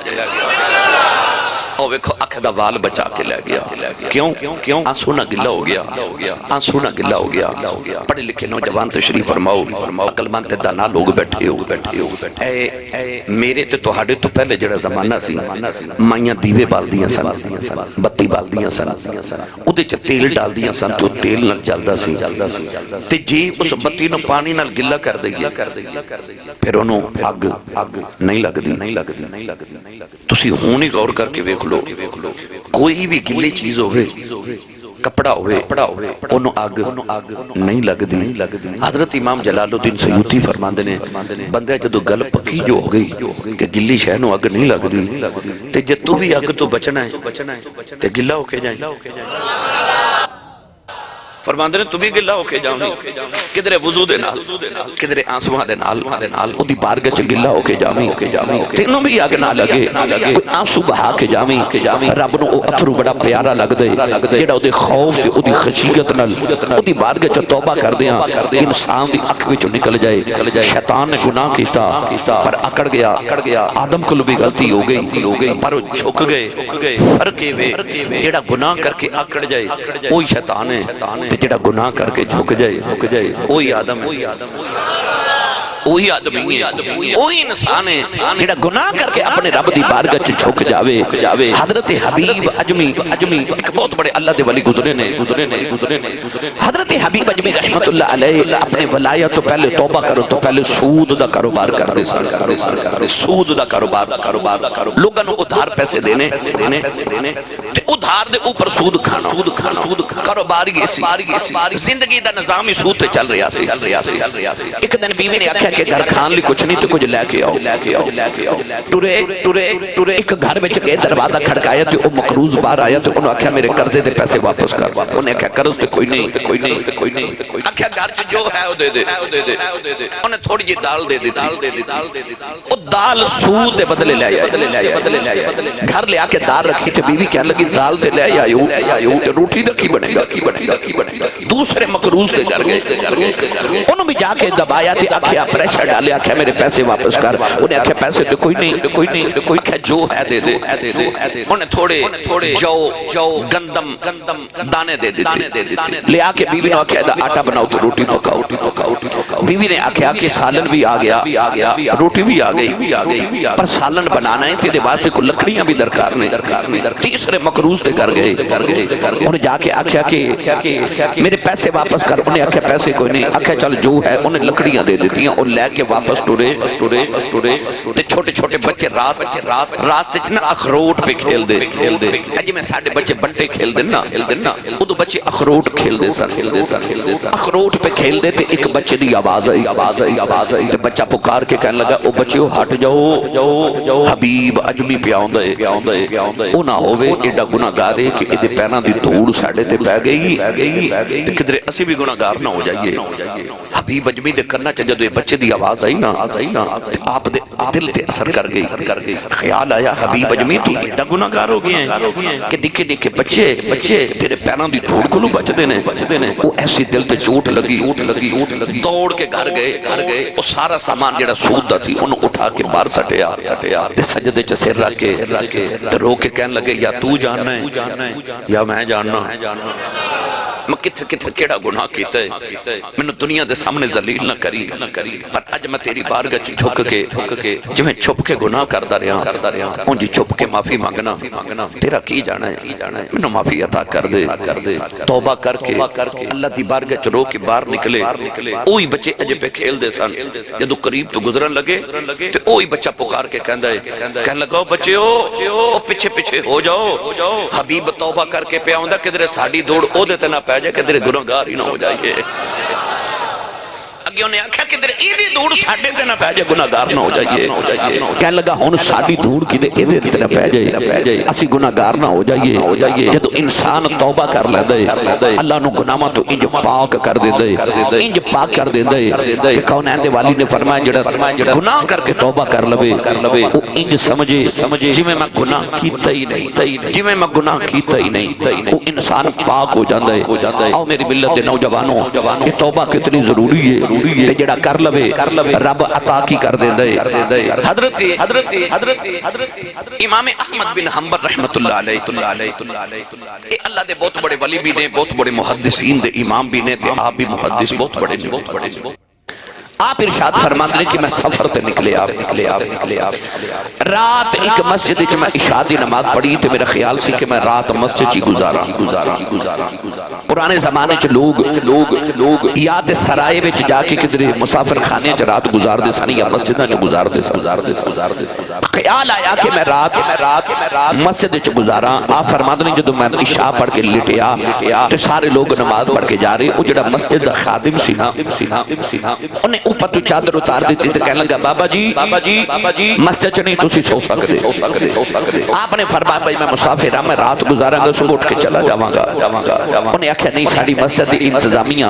او ویکھو اکھ دا وال بچا کے لے گیا کیوں آنسو نہ گلا ہو گیا پڑھے لکھے نوجوان تشریف فرماؤ عقل مند تے دانا لوگ بیٹھے ہو اے میرے تے تہاڈے تو پہلے جڑا زمانہ سی مائیاں دیوے بالدیاں سن بتی بالدیاں سن اودے چ تیل ڈالدیاں سن تو تیل نال جلدا سی تے جی اس بتی نو پانی نال گلا کر دئیے پھر انہوں اگ نہیں لگدی تسی ہونی غور کر کے ویکھ لو کوئی بھی گلی چیز ہوئے کپڑا ہوئے انہوں اگ نہیں لگدی حضرت امام جلال الدین سیوطی فرماندے نے بندہ جدو گل پکی جو ہو گئی کہ گلی شہ نو اگ نہیں لگدی تے جے تو بھی اگ تو بچنا ہے تے گلا ہو کے جائیں فرماندے نے تو بھی گلا ہو کے جاؤں کدھرے وضو دے نال کدھرے آنسواں دے نال اودی بارگاہ چ گلا ہو کے جاویں تینوں بھی اگ نہ لگے کوئی آنسو بہا کے جاویں رب نو او اتھرو بڑا پیارا لگدا ہے جڑا اودے خوف تے اودی خشیت نال اودی بارگاہ چ توبہ کردیاں انسان دی اکھ وچوں نکل جائے شیطان نے گناہ کیتا پر اکڑ گیا آدم کول بھی غلطی ہو گئی پر وہ جھک گئے فرق وے جڑا گناہ کر کے اکڑ جائے وہی شیطان ہے تے جڑا گناہ کر کے جھک جائے وہی آدم ہے وہی آدمی ہے، وہی انسان ہے جڑا گناہ کر کے اپنے رب دی بارگاہ چ جھک جاوے۔ حضرت حبیب اجمی ایک بہت بڑے اللہ دے ولی گزرے نے۔ حضرت حبیب اجمی رحمت اللہ علیہ اپنے ولایت تو پہلے توبہ کرو تو پہلے سود دا کاروبار کرتے سن، سود دا کاروبار لوگاں نوں ادھار پیسے دینے تے ادھار دے اوپر سود کھانا کاروبار ہی سی، زندگی دا نظام ہی سود تے چل رہا سی۔ ایک دن بیوی نے آکھیا کہ گھر کھان لی کچھ نہیں تو کچھ لے کے آؤ۔ ٹرے ایک گھر وچ گئے، دروازہ کھڑکایا تے او مقروض باہر آیا تے انہوں آکھیا میرے قرضے دے پیسے واپس کر۔ انہیں آکھیا قرض تے کوئی نہیں، آکھیا گھر چ جو ہے او دے دے۔ انہیں تھوڑی جی دال دے دی، او دال سود دے بدلے لے آیا۔ گھر لے آ کے دال رکھی تے بیوی کہنے لگی دال تے لے آئیو تے روٹی دا کی بنے گا۔ دوسرے مقروض دے گھر گئے، انہوں بھی جا کے دبایا تے آکھیا پریشر ڈالے، آکھیا میرے پیسے واپس کر۔ انہیں آکھیا پیسے تے کوئی نہیں، آکھیا جو ہے دے دے۔ انہیں تھوڑے جو گندم دانے دے دیتے، لے آ کے بیوی نے آکھیا دا آٹا بناؤ تو روٹی پکاؤ۔ بیوی نے آکھیا کہ سالن بھی آ گیا، روٹی بھی آ گئی، پر سالن بنانا ہے تیرے واسطے کو لکڑیاں بھی درکار نہیں۔ تیسرے مقروض دے گھر گئے، انہیں جا کے آکھیا کہ میرے پیسے واپس کر۔ انہیں آکھیا پیسے کوئی نہیں، آکھیا چل جو ہے۔ انہیں لکڑیاں دے دیتی ہیں اور لے کے واپس ٹورے تے چھوٹے چھوٹے بچے راستے چ نا اخروٹ پہ کھیل دے۔ جی میں ساڈے بچے بنٹے کھیل دے نا، ادو بچے اخروٹ کھیل دے سن۔ اخروٹ پہ کھیل دے تے ایک بچے دی آواز آئی تے بچہ پکار کے کہنے لگا او بچیو ہٹ جاؤ، حبیب اجمی پیاؤں دے۔ او نہ ہووے ایڈا گناہگار ہے کہ ایدے پیراں دی دھوڑ ساڈے تے پہ گئی تے کدھر اسی بھی گناہگار نہ ہو جائیے۔ حبیب اجمی دے کرنا چاہیے جو بچے دی آواز آئی نا، آپ دے دل تے اثر کر گئی۔ خیال آیا حبیب اجمی تو ایڈا گناہگار ہو گئے ہیں کہ نکے بچے تیرے پیراں دی دھوڑ کو بچ دینے۔ وہ ایسی دل تے چوٹ لگی، دوڑ کے گھر گئے، وہ سارا سامان جڑا سود دا تھی انہوں اٹھا کے باہر سٹیا تے سجدے چ سر رکھ کے رو کے کہنے لگے یا تو جاننا ہے یا میں جاننا، میں کتھے کیڑا گناہ کیتا ہے، میں دنیا دے سامنے ذلیل نہ کری، پر اج میں تیری بارگاہ چ جھک کے جو میں چھپ کے گناہ کردا رہا اونجی چھپ کے معافی مانگنا، تیرا کی جانا ہے، میں معافی عطا کر دے۔ توبہ کر کے اللہ دی بارگاہ چ رو کے باہر نکلے، اوہی بچے اجے پہ کھیل دے سن۔ جدو قریب تو گزرن لگے تے اوہی بچہ پکار کے کہنے لگا بچیو او پیچھے ہو جاؤ، حبیب توبہ کر کے پہ آوندا کدھر ساڈی دوڑ او دے تے نہ پہ جائے، کدھر گناہگار ہی نہ ہو جائیے۔ اگے انہیں آکھیا کدھر ایدی دھوڑ ساڈے تے نہ پہ جائے، گناہگار نہ ہو جائیے۔ کہنے لگا ہن ساڈی دھوڑ کدھر ایدے تے نہ پہ جائے، اسی گناہگار نہ ہو جائیے۔ جدو انسان توبہ کر لیندے اللہ نو گناہاں تو انج پاک کر دیندے، کہ کونین دے والی نے فرمایا جڑا گناہ کر کے توبہ کر لوے او انج سمجھے جویں میں گناہ کیتا ہی نہیں، وہ انسان پاک ہو جاندا ہے۔ آؤ میری ملت دے نوجوانوں، یہ توبہ کتنی ضروری ہے تے جڑا کر لوے رب عطا کی کر دیندا ہے۔ حضرت امام احمد بن حنبل رحمت اللہ علیہ اے اللہ دے بہت بڑے ولی بھی نے، بہت بڑے محدثین دے امام بھی نے تے آپ بھی محدث بہت بڑے۔ آپ ارشاد فرماتے ہیں کہ میں سفر تے نکلے آپ رات ایک مسجد وچ میں عشاء دی نماز پڑھی تے میرا خیال سی کہ میں رات مسجد چ گزارا۔ پرانے زمانے چ لوگ یا تے سرائے وچ جا کے کدھر مسافر خانے چ رات گزار دے سن یا مسجداں چ گزار دے سن۔ خیال آیا کہ میں رات مسجد چ گزارا۔ آپ فرماتے ہیں جدوں میں عشاء پڑھ کے لٹیا تے سارے لوگ نماز پڑھ کے جا رہے، او جڑا مسجد دا خادم سی نا انہیں اوپر تو چادر اتار دیتی تے کہنے لگا بابا جی مسجد چ نہیں تسی سو سکتے۔ آپ نے فرمایا بھائی میں مسافر ہاں، میں رات گزاراں گا، صبح اٹھ کے چلا جاواں گا۔ انہیں آکھیا نہیں، ساری مسجد دی انتظامیہ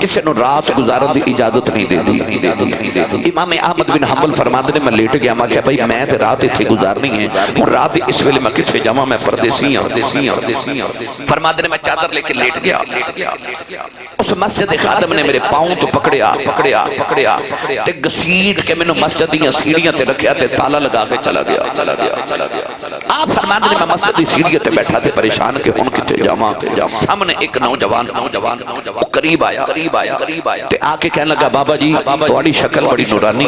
کسی نو رات گزارن دی اجازت نہیں دیندی۔ امام احمد بن حنبل فرماتے نے میں لیٹ گیا، میں کہا بھائی میں تے رات ایتھے گزارنی ہے، اور رات اس ویلے میں کتھے جاواں، میں پردیسی ہاں۔ فرماتے نے میں چادر لے کے لیٹ گیا، اس مسجد خادم نے میرے پاؤں تو پکڑیا پکڑیا پکڑیا تے گسیٹ کے مینوں مسجد دیاں سیڑھیاں تے رکھیا تے تالا لگا کے چلا گیا چلا گیا چلا گیا آپ فرماندے میں مسجد دی سیڑھیاں تے بیٹھا تے پریشان کہ ہن کتے جاواں سامنے ایک نوجوان قریب آیا تے آ کے کہنے لگا بابا جی تہاڈی شکل بڑی نورانی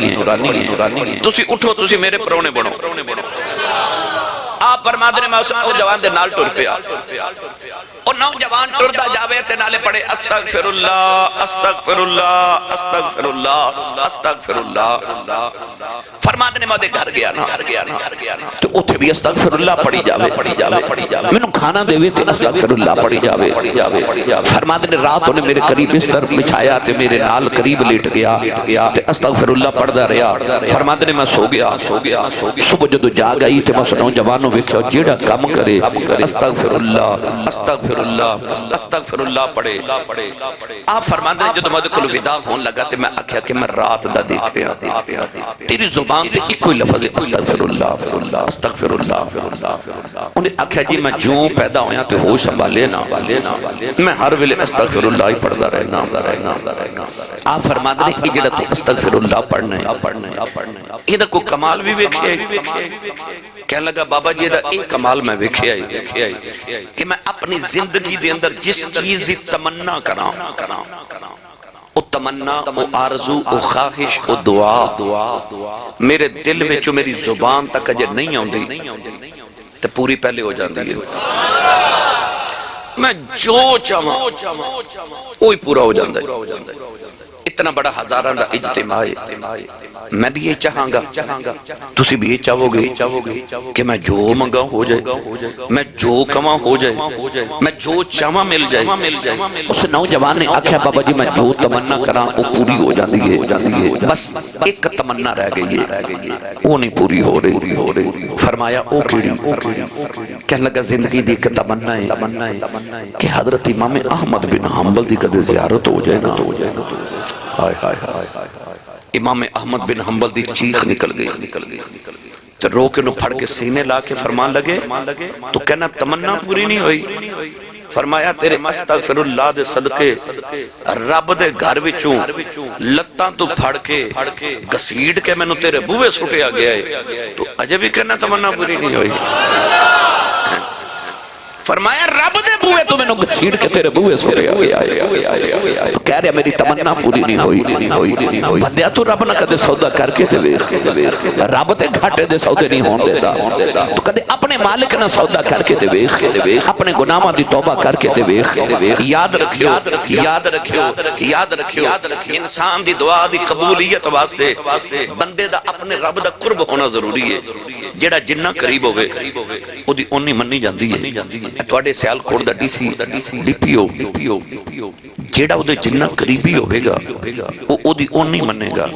ہے تسی اٹھو تسی میرے پرونے بنو آپ فرماندے میں اس جوان دے نال ٹر پیا اور نوجوان ٹردا جاوے تے نالے پڑھے استغفر اللہ استغفر اللہ استغفر اللہ استغفر اللہ فرماندے نے میں گھر گیا نا تو اوتھے بھی استغفر اللہ پڑھی جاوے مینوں کھانا دے وے تے استغفر اللہ پڑھی جاوے فرماندے نے رات انہیں میرے قریب بستر بچھایا تے میرے نال قریب لیٹ گیا تے استغفر اللہ پڑھدا رہیا فرماندے نے میں سو گیا صبح جدو جاگ آئی تے میں اس نوجوانوں ویکھیا جیڑا کم کرے استغفر اللہ استغفر اللہ پڑھے آپ فرماندے ہیں جدو مدد کلو ودا ہون لگا تے میں آکھیا کہ میں رات دا دیکھتے ہیں تیری زبان تے ایک کوئی لفظ استغفر اللہ استغفر اللہ انہیں آکھیا جی میں جو پیدا ہویا تے ہوش سنبھالے نا میں ہر ویلے استغفر اللہ ہی پڑھدا رہنا آپ فرماندے ہیں کہ جڑا تو استغفر اللہ پڑھنا ہے یہ دا کوئی کمال بھی ویکھیا کہنے لگا بابا جی دا ایک کمال میں ویکھیا کہ میں اپنی زندگی دے اندر جس چیز دی تمنا کراں او تمنا او آرزو او خواہش او دعا میرے دل میں جو میری زبان تک اجے نہیں آندی تے پوری پہلے ہو جاندی ہے میں جو چاہواں وہی پورا ہو جاندا ہے اتنا بڑا ہزاراں دا اجتماع ہے میں بھی یہ چاہاں گا تسی بھی یہ چاہو گے کہ میں جو منگا ہو جائے میں جو کما ہو جائے میں جو چاہاں مل جائے اس نوجوان نے آکھیا بابا جی میں جو تمنا کراں وہ پوری ہو جاندی ہے بس ایک تمنا رہ گئی ہے وہ نہیں پوری ہو رہی فرمایا او کیڑی کہنے لگا زندگی دی ایک تمنا ہے کہ حضرت امام احمد بن حنبل دی کدے زیارت ہو جائے نا امام احمد بن حنبل دی چیخ نکل گئی تو رو کے نو پھڑ کے سینے لا کے فرمان لگے تو کہنا تمنا پوری نہیں ہوئی فرمایا تیرے استغفر اللہ دے صدقے رب دے گھر وچوں لتاں تو پھڑ کے گسیڑ کے میں نو تیرے بوئے سٹیا گیا ہے تو اجے بھی کہنا تمنا پوری نہیں ہوئی فرمایا رب دے بوئے تو میں نو گسیڑ کے تیرے بوئے سٹیا گیا ہے تو کہہ رہے میری تمنا پوری نہیں ہوئی بندیا تو رب نہ کدے سودا کر کے تے ویکھ رب تے گھاٹے دے سودے نہیں ہون دیندا تو کدے اپنے مالک نہ سودا کر کے تے ویکھ اپنے گناہاں دی توبہ کر کے تے ویکھ یاد رکھیو انسان دی دعا دی قبولیت واسطے بندے دا اپنے رب دا قرب ہونا ضروری ہے جیڑا جنہ قریب ہوئے او دی اونی مننی جاندی ہے تواڈے سیال کوٹ the D C D P او جیڑا او دے جنہ قریبی ہوئے گا او دی اونی منے گا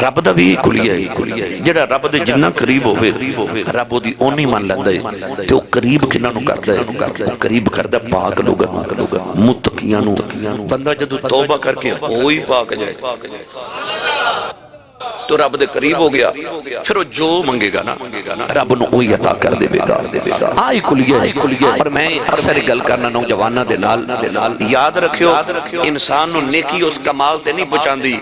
رب دا بھی کلیہ ہے جیڑا رب دے جنہ قریب ہوئے رب او دی اونی من لیندا ہے تے او قریب کناں نو کردا ہے قریب کردا پاک لوگاں متقیاں نو بندہ جدوں توبہ کر کے ہوئی پاک جائے تو رب دے قریب ہو گیا پھر وہ جو منگے گا نا رب نو وہی عطا کر دے گا آئی کلیہ اور میں اکثر گل کرنا نوجواناں دے نال یاد رکھیو انسان نو نیکی اس کمال تے نہیں پہنچاندی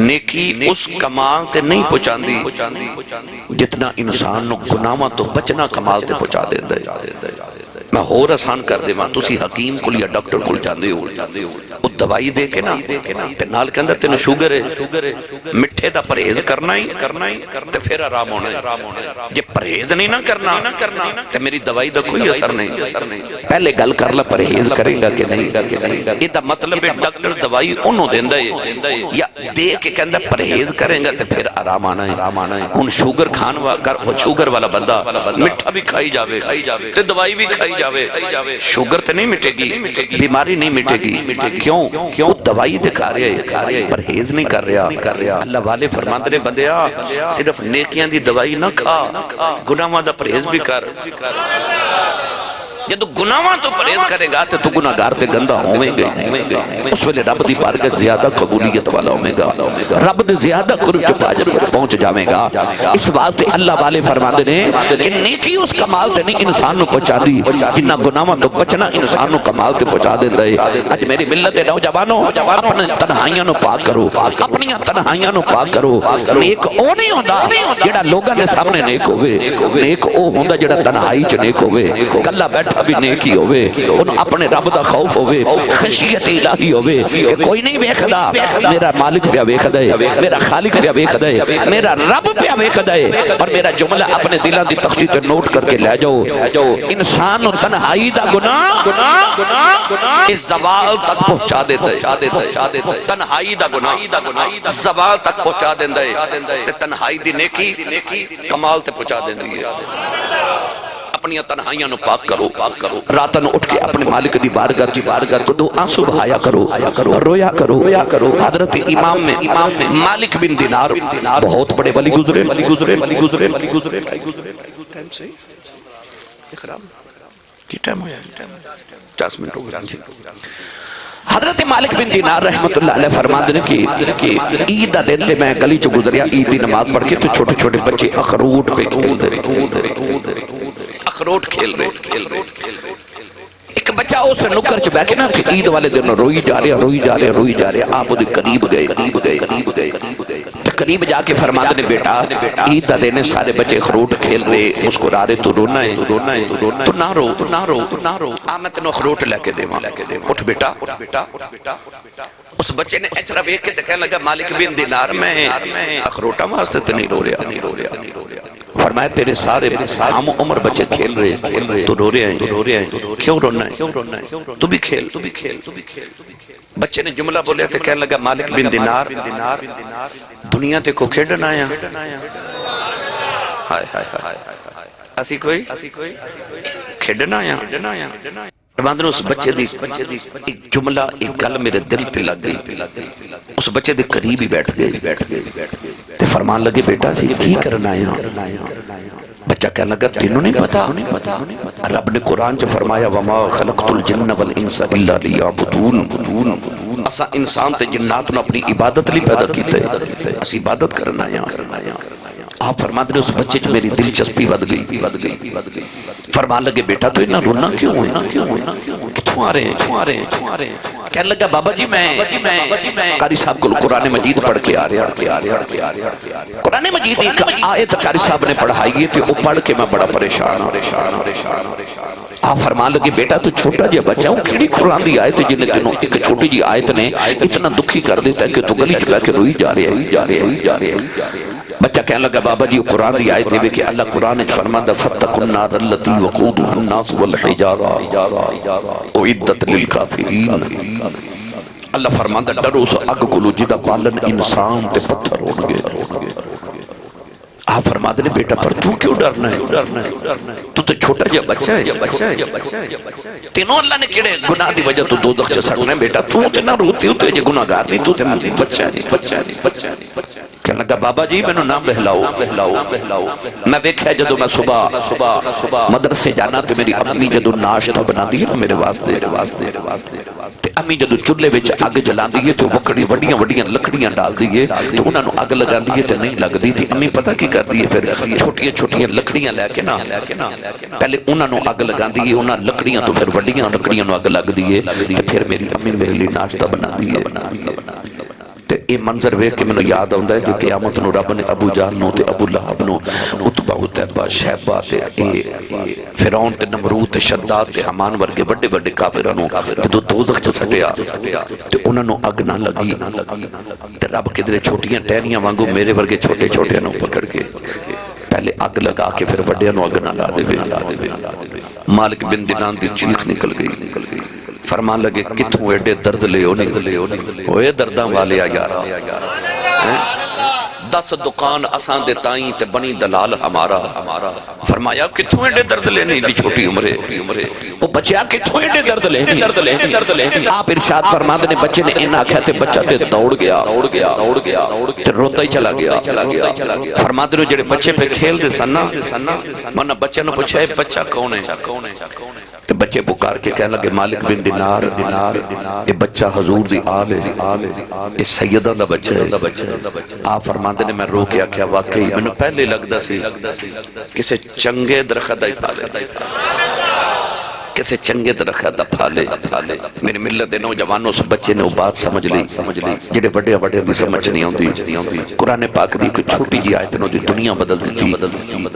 نیکی اس کمال تے نہیں پہنچاندی جتنا انسان نو گناہاں تو بچنا کمال تے پہنچا دیندا ہے میں اور آسان کر دے ماں تسی حکیم کو یا ڈاکٹر کو جاندے ہو وہ دوائی دے کے نا تے نال کہندہ تینو شوگر ہے مٹھے دا پرہیز کرنا ہی تے پھر آرام ہونا ہے جے پرہیز نہیں نہ کرنا تے میری دوائی دا کوئی اثر نہیں پہلے گل کر لے پرہیز کرے گا کہ نہیں یہ دا مطلب ہے ڈاکٹر دوائی انہوں دیندہ ہے یا دے کے کہندہ پرہیز کریں گا تے پھر آرام آنا ہے ان شوگر کھان شوگر والا بندہ مٹھا بھی کھائی جاوے تے دوائی بھی کھائی جاوے شوگر تے نہیں مٹے گی بیماری نہیں مٹے گی کیوں دوائی تے کھا رہا ہے پرہیز نہیں کر رہا اللہ والے فرماندے نے بندیا صرف نیکیاں دی دوائی نہ کھا گناہاں دا پرہیز بھی کر جدو گناہاں تو پرہیز کرے گا تو گناہگار تے گندہ ہوئے گے اس ویلے رب دی بارگاہ زیادہ قبولیت والا ہوئے گا رب دی زیادہ قرب چپاجر پر پہنچ جاویں گا اس واسطے اللہ والے فرماندے نے کہ نیکی اس کمال تے نہیں انسان نو پہنچا دی جنہ گناہاں تو بچنا انسان نو کمال تے پہنچا دے دے اج میری ملت نوجوانوں اپنے تنہائیاں نو پاک کرو اپنی تنہائیاں نو پاک کرو نیک او نہیں ہوندا جڑا لوگاں دے سامنے نیک ہوے نیک او ہوندا جڑا تنہائی چ نیک ہوے کلا بیٹھا بھی نیکی ہوے انہوں اپنے رب دا خوف ہوے خشیت الہی ہوے کہ کوئی نہیں ویکھدا میرا مالک پیا ویکھدا ہے میرا خالق پیا ویکھدا ہے میرا رب پیا ویکھدا ہے اور میرا جملہ اپنے دلاں دی تختی تے نوٹ کر کے لے جاؤ انسان تنہائی دا گناہ اس زوال تک پہنچا دیندا ہے تنہائی دا گناہ زوال تک پہنچا دیندا ہے تے تنہائی دی نیکی کمال تے پہنچا دیندی ہے اپنی تنہائیاں نو پاک کرو راتاں نو اٹھ کے اپنے مالک دی بارگاہ کو دو آنسو بہایا کرو رویا کرو حضرت امام میں مالک بن دینار بہت بڑے ولی گزرے کی ٹائم ہویا 50 منٹ ہو گئے حضرت مالک بن دینار رحمت اللہ علیہ فرماندے نے کہ عید دا دن تے میں گلی چ گزریا عید دی نماز پڑھ کے تو چھوٹے چھوٹے بچے اخروٹ پہ کھیل رہے اخروٹ کھیل رہے ایک بچہ اس نکر چ بیٹھ کے نا عید والے دن روئی جا رہے آپ دے قریب گئے قریب جا کے فرماندے نے بیٹا عید دا دن سارے بچے اخروٹ کھیل رہے مسکرا رہے تو رونا ہے تو نہ رو آ میں تینوں اخروٹ لے کے دیواں اٹھ بیٹا اس بچے نے ایچرا ویکھ کے تے کہنے لگا مالک بن دینار میں اخروٹاں واسطے تے نہیں رو رہا فرمایا تیرے سارے ہم عمر بچے کھیل رہے تو رو رہے ہیں کیوں رونا ہے تو بھی کھیل بچے نے جملہ بولیا تے کہنے لگا مالک بن دینار دنیا تے کو کھیڑن آیا اسی کوئی کھیڑن آیا باندھنے اس بچے دی ایک جملہ ایک گل میرے دل تے لگ گئی اس بچے دے قریب ہی بیٹھ گئے تے فرمان لگے بیٹا سی کی کرنا آیا بچہ کہنے لگا تینوں نہیں پتا رب نے قرآن چ فرمایا وما خلقت الجن والانس الا لیعبدون اسا انسان تے جنات نو اپنی عبادت لی پیدا کیتے اس عبادت کرنا آیا آپ فرماتے ہیں اس بچے جو میری دلچسپی ود گئی فرمان لگے بیٹا تو انہاں رونا کیوں ہے کتھوں آ رہے ہیں کہنے لگا بابا جی میں قاری صاحب کو قرآن مجید پڑھ کے آ رہا قرآن مجید ایک آیت قاری صاحب نے پڑھائی ہے کہ وہ پڑھ کے میں بڑا پریشان آپ فرمان لگے بیٹا تو چھوٹا جی بچہ ہوں کیڑی قرآن دی آیت جنہیں تنوں ایک چھوٹی جی آیت نے اتنا دکھی کر دیتا ہے کہ تو گلی چلا کے روئی جا رہے ہیں بچہ کہنے لگا بابا جی قرآن دی آیت نے کہ اللہ قرآن نے فرمایا فَاتَّقُوا النَّارَ الَّتِي وَقُودُهَا النَّاسُ وَالْحِجَارَةُ اُعِدَّتْ لِلْكَافِرِينَ اللہ فرماتا ڈرو اس اگ کو جدا پالن انسان تے پتھر ہونگے آپ فرماتے نے بیٹا پر تو کیوں ڈرنا ہے تو چھوٹا جا بچہ ہے تینوں اللہ نے کیڑے گناہ دی وجہ تو دوزخ چ سڑنا ہے بیٹا تو تے نہ روتی ہو تے یہ گناہگار نہیں تو تے بچہ نہیں کہنے لگا بابا جی میں نو نام بہلاؤ میں ویکھیا جدو میں صبح مدرسے جانا تے میری امی جدو ناشتہ بنا دی ہے میرے واسطے تے امی جدو چولہے وچ اگ جلان دی ہے تو وکڑی وڈیاں لکڑیاں ڈال دی ہے تو انہاں نو اگ لگان دی ہے تے نہیں لگ دی تھی امی پتہ کی کر دی ہے پھر چھوٹیاں لکڑیاں لے کے نا پہلے انہاں نو اگ لگان دی ہے انہاں لکڑیاں تو پھر وڈیاں لکڑیاں نو اگ لگ دی ہے پھر میری امی میرے لیے ناشتہ بنا دی ہے تے اے منظر ویکھ کے مینوں یاد آوندا ہے کہ قیامت نو رب نے ابو جہل نو تے ابو لہب نو عتبہ عتیبہ شیبہ تے فرعون تے نمرود تے شداد تے حمان ورگے بڑے کافراں نو جدوں دوزخ چ سٹیا تے انہاں نو اگ نہ لگی تے رب کدھر چھوٹیاں ٹہنیاں وانگو میرے ورگے چھوٹے نو پکڑ کے پہلے اگ لگا کے پھر بڑیاں نو اگ نہ لا دے مالک بن دینار دی چیخ نکل گئی فرمان لگے کتھوں ایڈے درد لے ہوئے درداں والے یارا 10 دکان اساں دے تائیں تے بنی دلال ہمارا فرمایا کتھوں ایڈے درد لینے دی چھوٹی عمرے وہ بچیا کتھوں ایڈے درد لینے آپ ارشاد فرماتے نے بچے نے انہا آکھا تے بچہ تے دوڑ گیا تے روتا ہی چلا گیا فرماتے نے جڑے بچے پہ کھیل دے سننا منہ بچے نے پوچھا ہے بچہ کون ہے تو بچے پکار کے کہنے لگے مالک بن دینار یہ بچہ حضور دی آل ہے، یہ سیدہ دا بچہ ہے۔ آپ فرماندے نے میں رو کے آکھیا واقعی میں نے پہلے لگدا سی کسے چنگے درخت دا ہی پالے، کسے چنگے درخت دا پھالے۔ میری ملت دے نوجوانوں اس بچے نے وہ بات سمجھ لی جڑے بڑے بڑے دی سمجھ نہیں ہوندی۔ قرآن پاک دی کوئی چھوٹی جی آیت نو دی دنیا بدل دیتی۔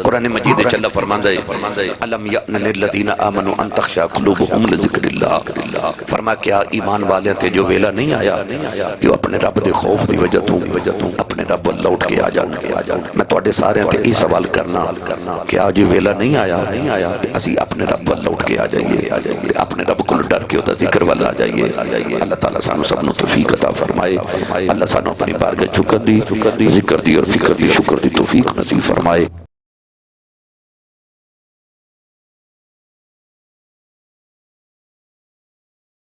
قرآن مجید وچ اللہ فرماندا ہے الم یأن للذین آمنوا ان تخشع قلوبهم لذکر اللہ، فرما کیا ایمان والے تے جو ویلا نہیں آیا کہ اپنے رب دے خوف دی وجہ تو اپنے رب ول لوٹ کے آ جان۔ میں تواڈے سارے تے یہ سوال کرنا کہ آج ویلا نہیں آیا کہ اسی اپنے رب ول لوٹ کے آ جائیے، اپنے رب کو ڈر کے ہوتا ذکر والا آ جائیے۔ اللہ تعالیٰ سانو سب نو توفیق عطا فرمائے، اللہ سانو اپنی بارگاہ چکر دی ذکر دی اور فکر دی شکر دی توفیق نصیب فرمائے۔